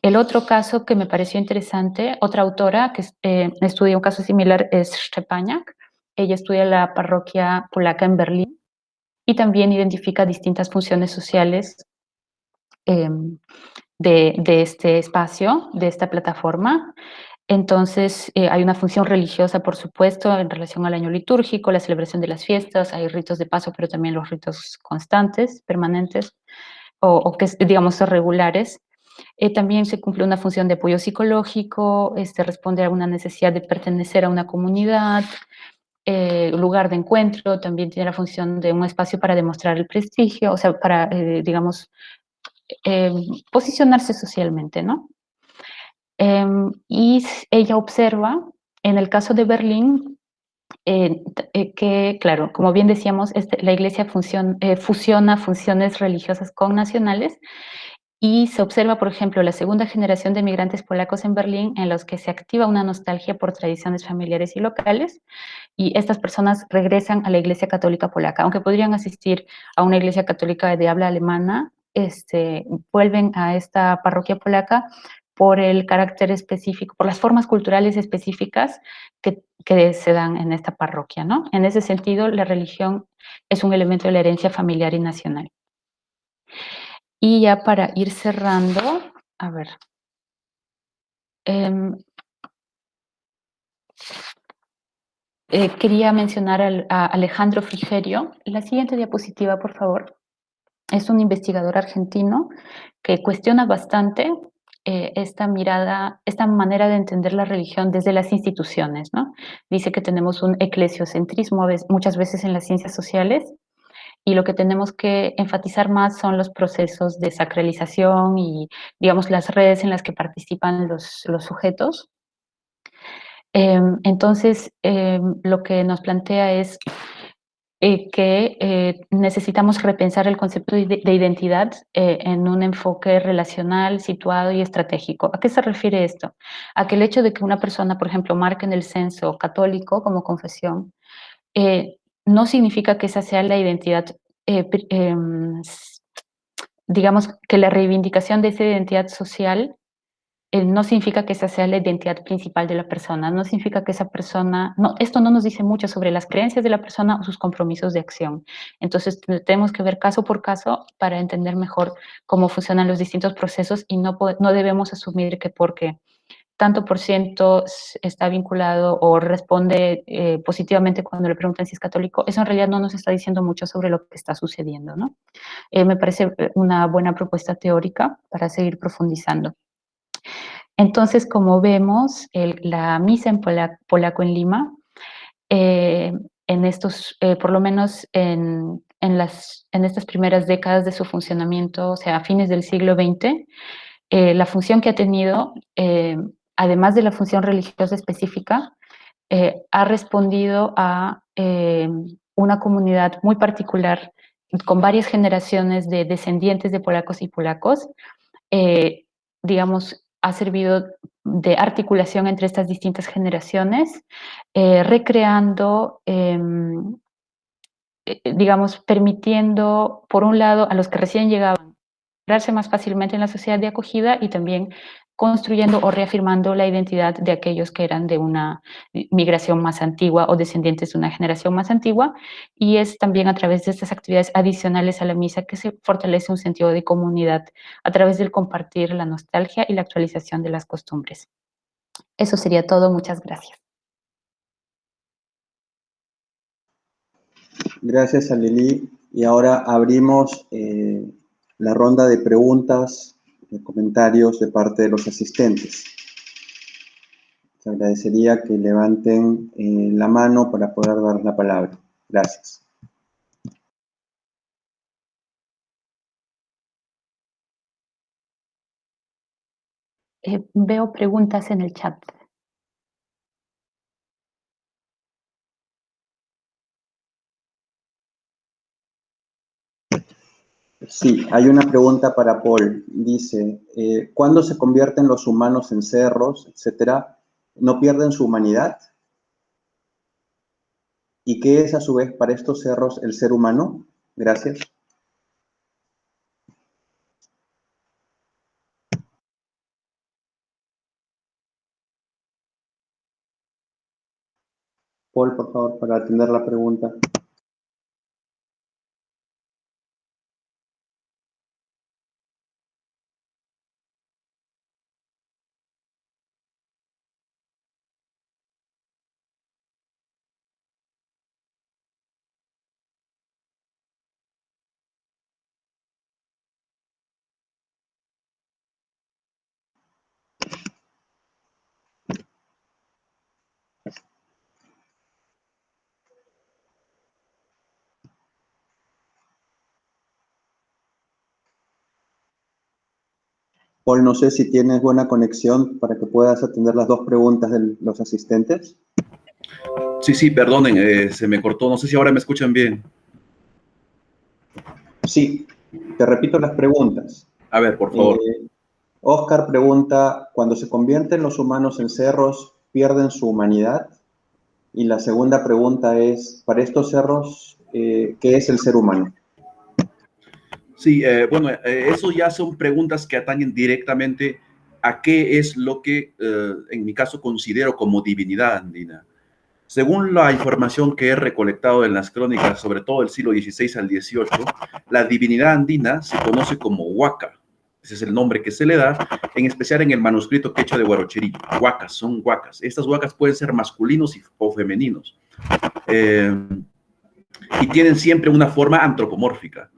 El otro caso que me pareció interesante, otra autora que estudia un caso similar es Szczepaniak. Ella estudia la parroquia polaca en Berlín y también identifica distintas funciones sociales de este espacio, de esta plataforma. Entonces, hay una función religiosa, por supuesto, en relación al año litúrgico, la celebración de las fiestas, hay ritos de paso, pero también los ritos constantes, permanentes, o que, digamos, son regulares. También se cumple una función de apoyo psicológico, responde a una necesidad de pertenecer a una comunidad, lugar de encuentro, también tiene la función de un espacio para demostrar el prestigio, o sea, para, digamos, posicionarse socialmente, ¿no? Y ella observa, en el caso de Berlín, que, claro, como bien decíamos, la iglesia fusiona funciones religiosas con nacionales, y se observa, por ejemplo, la segunda generación de migrantes polacos en Berlín, en los que se activa una nostalgia por tradiciones familiares y locales, y estas personas regresan a la iglesia católica polaca, aunque podrían asistir a una iglesia católica de habla alemana, vuelven a esta parroquia polaca por el carácter específico, por las formas culturales específicas que se dan en esta parroquia, ¿no? En ese sentido, la religión es un elemento de la herencia familiar y nacional. Y ya para ir cerrando, a ver. Quería mencionar a Alejandro Frigerio. La siguiente diapositiva, por favor. Es un investigador argentino que cuestiona bastante esta mirada, esta manera de entender la religión desde las instituciones, ¿no? Dice que tenemos un eclesiocentrismo muchas veces en las ciencias sociales, y lo que tenemos que enfatizar más son los procesos de sacralización y, digamos, las redes en las que participan los sujetos. Entonces, lo que nos plantea es que necesitamos repensar el concepto de identidad en un enfoque relacional, situado y estratégico. ¿A qué se refiere esto? A que el hecho de que una persona, por ejemplo, marque en el censo católico como confesión, no significa que esa sea la identidad, digamos que la reivindicación de esa identidad social no significa que esa sea la identidad principal de la persona, no significa que esa persona, no, esto no nos dice mucho sobre las creencias de la persona o sus compromisos de acción. Entonces tenemos que ver caso por caso para entender mejor cómo funcionan los distintos procesos y no debemos asumir que porque tanto por ciento está vinculado o responde positivamente cuando le preguntan si es católico, eso en realidad no nos está diciendo mucho sobre lo que está sucediendo, ¿no? Me parece una buena propuesta teórica para seguir profundizando. Entonces, como vemos, la misa en polaco en Lima, en estos, por lo menos en estas primeras décadas de su funcionamiento, o sea, a fines del siglo XX, la función que ha tenido, además de la función religiosa específica, ha respondido a una comunidad muy particular, con varias generaciones de descendientes de polacos y polacos, digamos, ha servido de articulación entre estas distintas generaciones, recreando, digamos, permitiendo, por un lado, a los que recién llegaban, integrarse más fácilmente en la sociedad de acogida y también construyendo o reafirmando la identidad de aquellos que eran de una migración más antigua o descendientes de una generación más antigua, y es también a través de estas actividades adicionales a la misa que se fortalece un sentido de comunidad a través del compartir la nostalgia y la actualización de las costumbres. Eso sería todo, muchas gracias. Gracias, Aleli. Y ahora abrimos la ronda de preguntas, de comentarios de parte de los asistentes. Les agradecería que levanten la mano para poder dar la palabra. Gracias. Veo preguntas en el chat. Sí, hay una pregunta para Paul. Dice, ¿cuándo se convierten los humanos en cerros, etcétera, no pierden su humanidad? ¿Y qué es a su vez para estos cerros el ser humano? Gracias. Paul, por favor, para atender la pregunta. Paul, no sé si tienes buena conexión para que puedas atender las dos preguntas de los asistentes. Sí, perdonen, se me cortó. No sé si ahora me escuchan bien. Sí, te repito las preguntas. A ver, por favor. Oscar pregunta, ¿cuando se convierten los humanos en cerros, pierden su humanidad? Y la segunda pregunta es, para estos cerros, ¿qué es el ser humano? Sí, bueno, eso ya son preguntas que atañen directamente a qué es lo que, en mi caso, considero como divinidad andina. Según la información que he recolectado en las crónicas, sobre todo del siglo XVI al XVIII, la divinidad andina se conoce como Huaca. Ese es el nombre que se le da, en especial en el manuscrito quechua de Huarochirí. Huacas, son huacas. Estas huacas pueden ser masculinos o femeninos. Y tienen siempre una forma antropomórfica.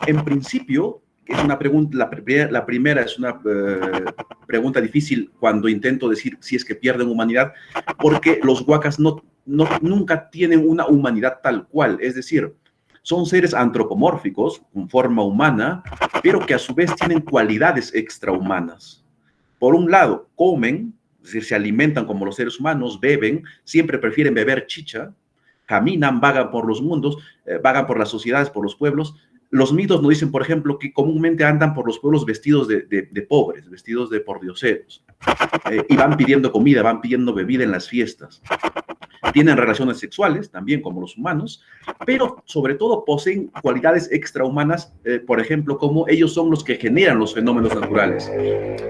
En principio, es una pregunta, la primera es una pregunta difícil cuando intento decir si es que pierden humanidad, porque los huacas nunca tienen una humanidad tal cual. Es decir, Son seres antropomórficos, con forma humana, pero que a su vez tienen cualidades extrahumanas. Por un lado, comen, es decir, se alimentan como los seres humanos, beben, siempre prefieren beber chicha, caminan, vagan por los mundos, vagan por las sociedades, por los pueblos. Los mitos nos dicen, por ejemplo, que comúnmente andan por los pueblos vestidos de pobres, vestidos de pordioseros, y van pidiendo comida, van pidiendo bebida en las fiestas. Tienen relaciones sexuales, también como los humanos, pero sobre todo poseen cualidades extrahumanas, por ejemplo, como ellos son los que generan los fenómenos naturales.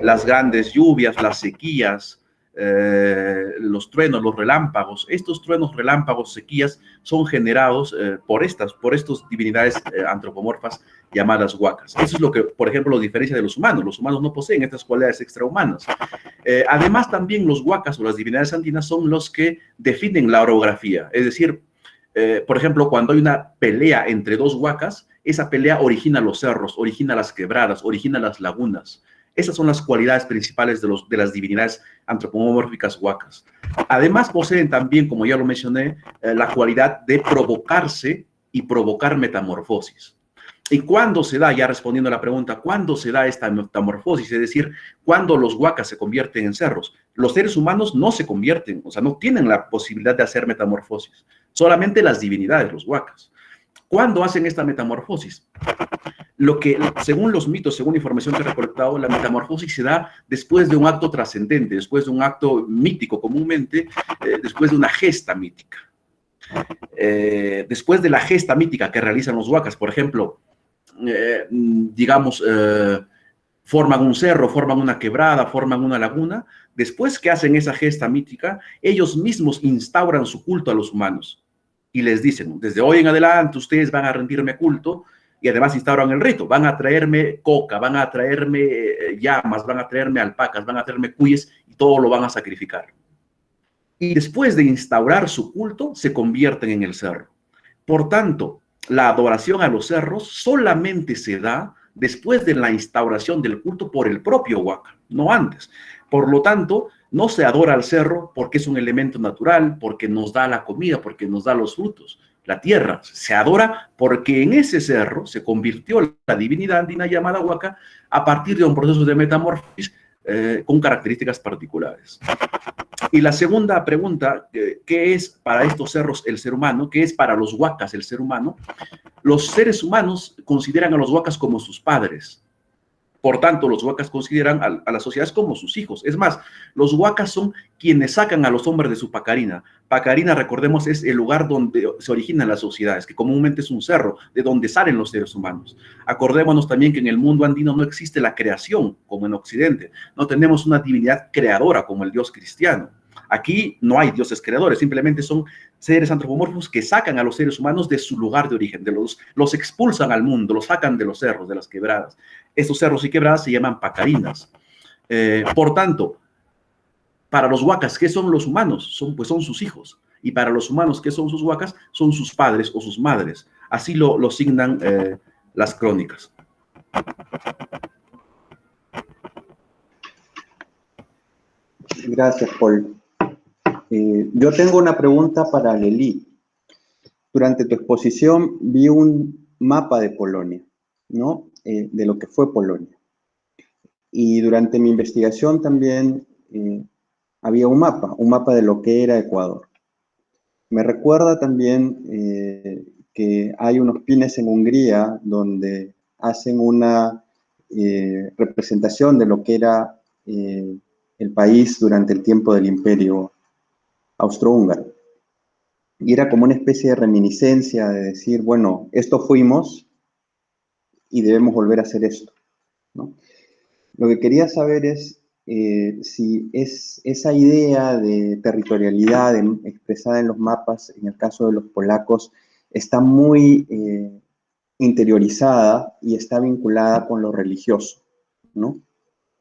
Las grandes lluvias, las sequías, los truenos, los relámpagos. Estos truenos, relámpagos, sequías son generados por estas divinidades antropomorfas llamadas huacas. Eso es lo que, por ejemplo, los diferencia de los humanos. Los humanos no poseen estas cualidades extrahumanas. Además, también los huacas o las divinidades andinas son los que definen la orografía. Es decir, por ejemplo, cuando hay una pelea entre dos huacas, esa pelea origina los cerros, origina las quebradas, origina las lagunas. Esas son las cualidades principales de las divinidades antropomórficas huacas. Además, poseen también, como ya lo mencioné, la cualidad de provocarse y provocar metamorfosis. ¿Y cuándo se da? Ya respondiendo a la pregunta, ¿cuándo se da esta metamorfosis? Es decir, ¿cuándo los huacas se convierten en cerros? Los seres humanos no se convierten, o sea, no tienen la posibilidad de hacer metamorfosis. Solamente las divinidades, los huacas. ¿Cuándo hacen esta metamorfosis? Según los mitos, según la información que he recolectado, la metamorfosis se da después de un acto trascendente, después de un acto mítico, comúnmente, después de una gesta mítica. Después de la gesta mítica que realizan los huacas, por ejemplo, forman un cerro, forman una quebrada, forman una laguna. Después que hacen esa gesta mítica, ellos mismos instauran su culto a los humanos y les dicen, desde hoy en adelante ustedes van a rendirme culto, y además instauran el rito, van a traerme coca, van a traerme llamas, van a traerme alpacas, van a traerme cuyes, y todo lo van a sacrificar. Y después de instaurar su culto, se convierten en el cerro. Por tanto, la adoración a los cerros solamente se da después de la instauración del culto por el propio huaca, no antes. Por lo tanto, no se adora al cerro porque es un elemento natural, porque nos da la comida, porque nos da los frutos. La tierra se adora porque en ese cerro se convirtió la divinidad andina llamada huaca a partir de un proceso de metamorfosis con características particulares. Y la segunda pregunta, ¿qué es para estos cerros el ser humano? ¿Qué es para los huacas el ser humano? Los seres humanos consideran a los huacas como sus padres. Por tanto, los huacas consideran a las sociedades como sus hijos. Es más, los huacas son quienes sacan a los hombres de su pacarina. Pacarina, recordemos, es el lugar donde se originan las sociedades, que comúnmente es un cerro, de donde salen los seres humanos. Acordémonos también que en el mundo andino no existe la creación, como en Occidente. No tenemos una divinidad creadora como el Dios cristiano. Aquí no hay dioses creadores, simplemente son seres antropomórficos que sacan a los seres humanos de su lugar de origen, los expulsan al mundo, los sacan de los cerros, de las quebradas. Estos cerros y quebradas se llaman pacarinas. Por tanto, para los huacas, ¿qué son los humanos? Son sus hijos. Y para los humanos, ¿qué son sus huacas? Son sus padres o sus madres. Así lo signan las crónicas. Gracias, Paul. Yo tengo una pregunta para Lely. Durante tu exposición vi un mapa de Polonia, ¿no? De lo que fue Polonia. Y durante mi investigación también había un mapa de lo que era Ecuador. Me recuerda también que hay unos pines en Hungría donde hacen una representación de lo que era el país durante el tiempo del Imperio Austrohúngaro. Y era como una especie de reminiscencia de decir, bueno, esto fuimos y debemos volver a hacer esto, ¿no? Lo que quería saber es si esa idea de territorialidad expresada en los mapas, en el caso de los polacos, está muy interiorizada y está vinculada con lo religioso, ¿no?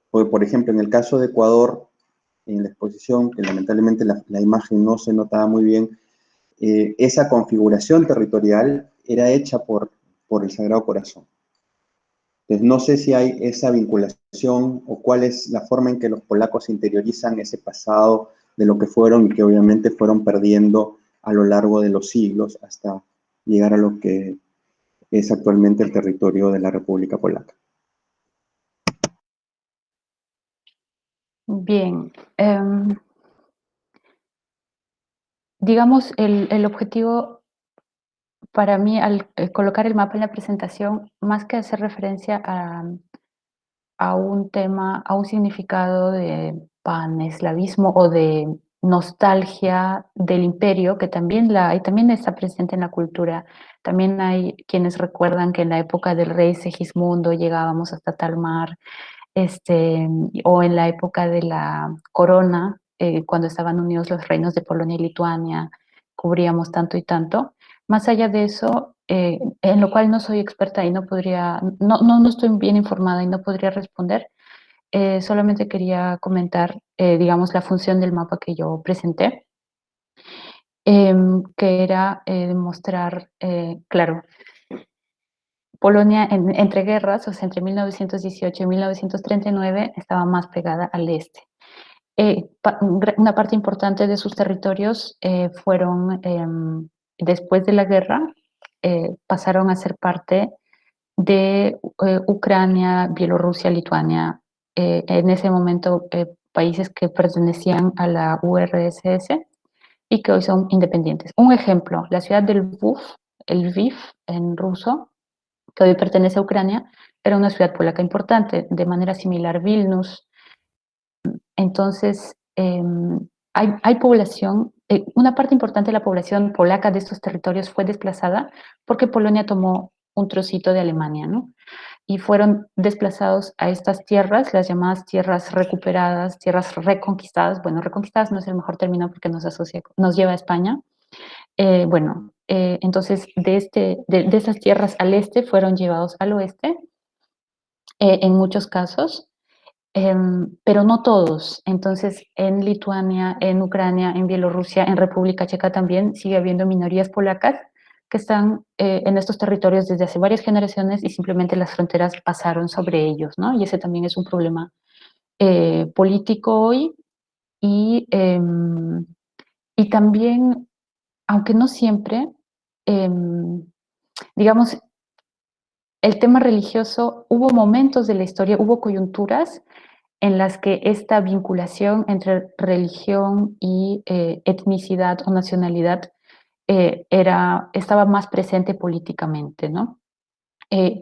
Porque, por ejemplo, en el caso de Ecuador, en la exposición, que lamentablemente la imagen no se notaba muy bien, esa configuración territorial era hecha por el Sagrado Corazón. Entonces, no sé si hay esa vinculación o cuál es la forma en que los polacos interiorizan ese pasado de lo que fueron y que obviamente fueron perdiendo a lo largo de los siglos hasta llegar a lo que es actualmente el territorio de la República Polaca. Bien. Digamos, el objetivo para mí al colocar el mapa en la presentación, más que hacer referencia a un tema, a un significado de paneslavismo o de nostalgia del imperio, que también también está presente en la cultura. También hay quienes recuerdan que en la época del rey Segismundo llegábamos hasta tal mar, o en la época de la corona, cuando estaban unidos los reinos de Polonia y Lituania, cubríamos tanto y tanto. Más allá de eso, en lo cual no soy experta y no podría, no estoy bien informada y no podría responder, solamente quería comentar, digamos, la función del mapa que yo presenté, que era mostrar, claro, Polonia entre guerras, o sea, entre 1918 y 1939, estaba más pegada al este. Una parte importante de sus territorios fueron, después de la guerra, pasaron a ser parte de Ucrania, Bielorrusia, Lituania, en ese momento países que pertenecían a la URSS y que hoy son independientes. Un ejemplo, la ciudad de Lviv, el Lviv en ruso, que hoy pertenece a Ucrania, era una ciudad polaca importante, de manera similar Vilnius. Entonces, hay población, una parte importante de la población polaca de estos territorios fue desplazada porque Polonia tomó un trocito de Alemania, ¿no? Y fueron desplazados a estas tierras, las llamadas tierras recuperadas, tierras reconquistadas. Bueno, reconquistadas no es el mejor término porque nos lleva a España. Entonces de esas tierras al este fueron llevados al oeste, en muchos casos, pero no todos. Entonces, en Lituania, en Ucrania, en Bielorrusia, en República Checa también sigue habiendo minorías polacas que están en estos territorios desde hace varias generaciones y simplemente las fronteras pasaron sobre ellos, ¿no? Y ese también es un problema político hoy y también, aunque no siempre, digamos, el tema religioso, hubo momentos de la historia, hubo coyunturas en las que esta vinculación entre religión y etnicidad o nacionalidad estaba más presente políticamente, ¿no?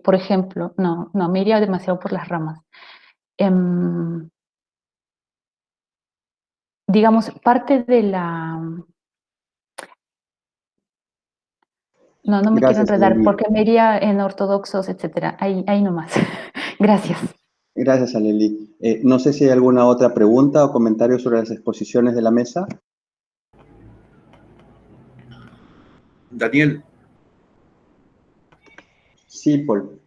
Por ejemplo, no, me iría demasiado por las ramas. Digamos, parte de la... No me quiero enredar porque me iría en ortodoxos, etcétera. Ahí nomás. Gracias. Gracias, Aleli. No sé si hay alguna otra pregunta o comentario sobre las exposiciones de la mesa. Daniel. Sí, Paul.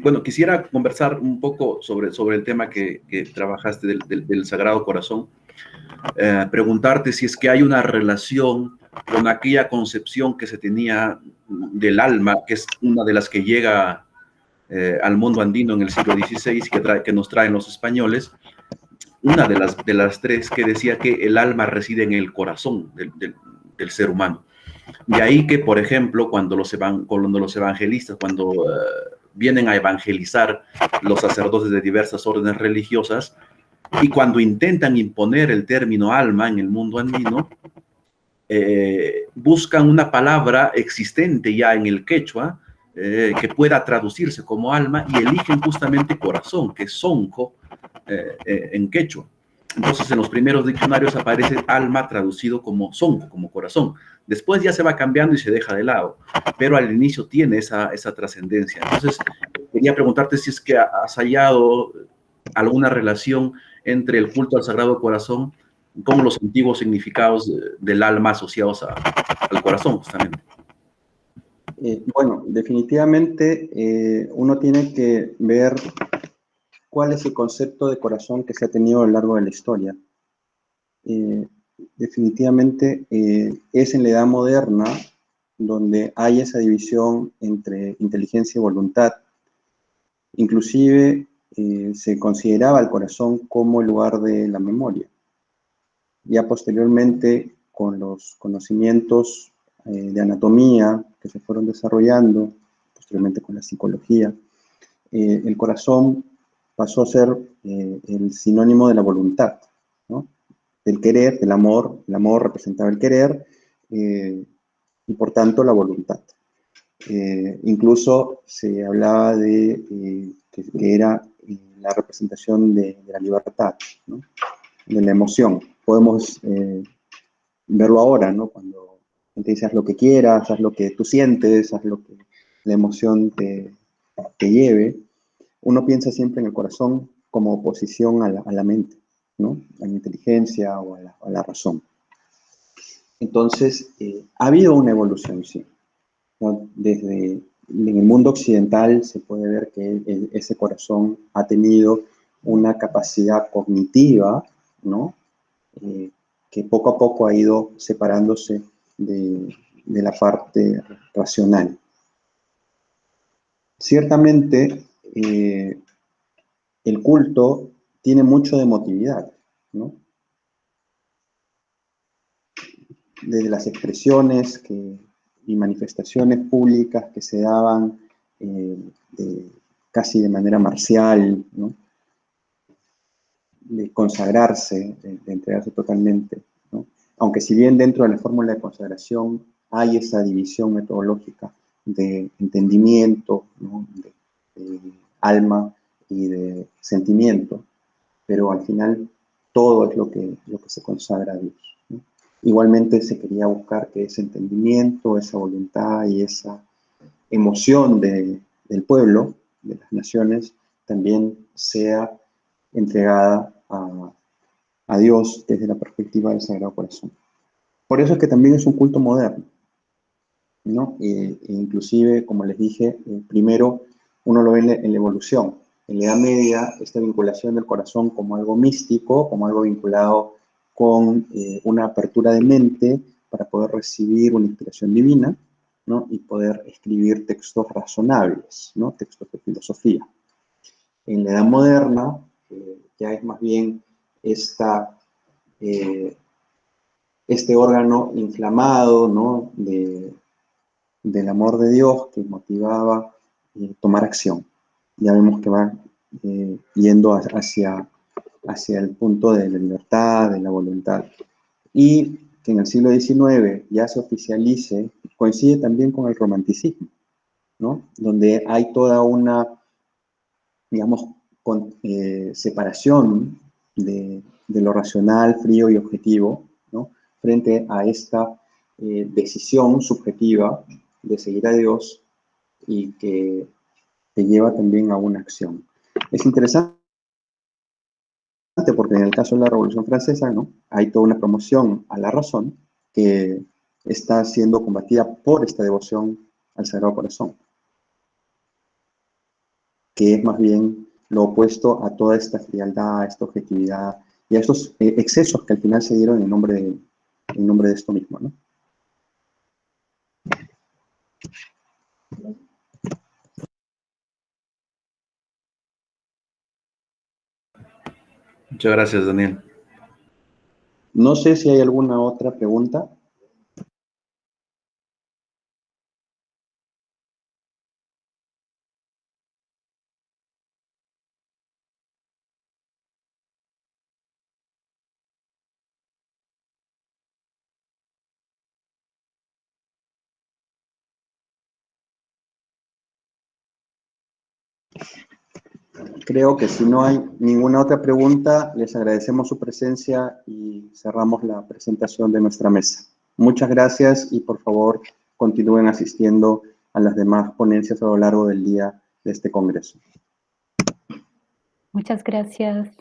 Bueno, quisiera conversar un poco sobre el tema que trabajaste del Sagrado Corazón. Preguntarte si es que hay una relación con aquella concepción que se tenía del alma, que es una de las que llega al mundo andino en el siglo XVI, que nos traen los españoles, una de las tres que decía que el alma reside en el corazón del ser humano. De ahí que, por ejemplo, cuando los evangelistas, cuando vienen a evangelizar los sacerdotes de diversas órdenes religiosas, y cuando intentan imponer el término alma en el mundo andino, buscan una palabra existente ya en el quechua que pueda traducirse como alma y eligen justamente corazón, que es sonco en quechua. Entonces en los primeros diccionarios aparece alma traducido como sonco, como corazón. Después ya se va cambiando y se deja de lado, pero al inicio tiene esa trascendencia. Entonces quería preguntarte si es que has hallado alguna relación entre el culto al Sagrado Corazón con los antiguos significados del alma asociados al corazón, justamente. Bueno, definitivamente uno tiene que ver cuál es el concepto de corazón que se ha tenido a lo largo de la historia. Definitivamente es en la edad moderna donde hay esa división entre inteligencia y voluntad. Inclusive se consideraba el corazón como el lugar de la memoria. Ya posteriormente, con los conocimientos de anatomía que se fueron desarrollando, posteriormente con la psicología, el corazón pasó a ser el sinónimo de la voluntad, ¿no? Del querer, del amor. El amor representaba el querer y por tanto la voluntad. Incluso se hablaba de que era la representación de la libertad, ¿no? De la emoción. Podemos verlo ahora, ¿no? Cuando te dice haz lo que quieras, haz lo que tú sientes, haz lo que la emoción te lleve. Uno piensa siempre en el corazón como oposición a la mente, ¿no? A la inteligencia o a la razón. Entonces, ha habido una evolución, sí, ¿no? Desde en el mundo occidental se puede ver que ese corazón ha tenido una capacidad cognitiva, ¿no? Que poco a poco ha ido separándose de la parte racional. Ciertamente, el culto tiene mucho de emotividad, ¿no? Desde las expresiones y manifestaciones públicas que se daban casi de manera marcial, ¿no? De consagrarse, de entregarse totalmente, ¿no? Aunque si bien dentro de la fórmula de consagración hay esa división metodológica de entendimiento, ¿no? de alma y de sentimiento, pero al final todo es lo que se consagra a Dios, ¿no? Igualmente se quería buscar que ese entendimiento, esa voluntad y esa emoción del pueblo, de las naciones, también sea entregada a Dios desde la perspectiva del Sagrado Corazón. Por eso es que también es un culto moderno, ¿no? Inclusive, como les dije, primero uno lo ve en la evolución. En la Edad Media, esta vinculación del corazón como algo místico, como algo vinculado con una apertura de mente para poder recibir una inspiración divina, ¿no? Y poder escribir textos razonables, ¿no? Textos de filosofía. En la Edad Moderna, ya es más bien este órgano inflamado, ¿no? del amor de Dios que motivaba tomar acción. Ya vemos que va yendo hacia el punto de la libertad, de la voluntad. Y que en el siglo XIX ya se oficialice, coincide también con el romanticismo, ¿no? Donde hay toda una, digamos, separación de lo racional, frío y objetivo, ¿no? Frente a esta decisión subjetiva de seguir a Dios y que te lleva también a una acción. Es interesante porque en el caso de la Revolución Francesa, ¿no? Hay toda una promoción a la razón que está siendo combatida por esta devoción al Sagrado Corazón, que es más bien lo opuesto a toda esta frialdad, a esta objetividad y a estos excesos que al final se dieron en nombre de esto mismo, ¿no? Muchas gracias, Daniel. No sé si hay alguna otra pregunta. Creo que si no hay ninguna otra pregunta, les agradecemos su presencia y cerramos la presentación de nuestra mesa. Muchas gracias y por favor continúen asistiendo a las demás ponencias a lo largo del día de este congreso. Muchas gracias.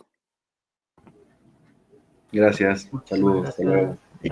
Gracias. Muchas Saludos. Hasta luego. gracias.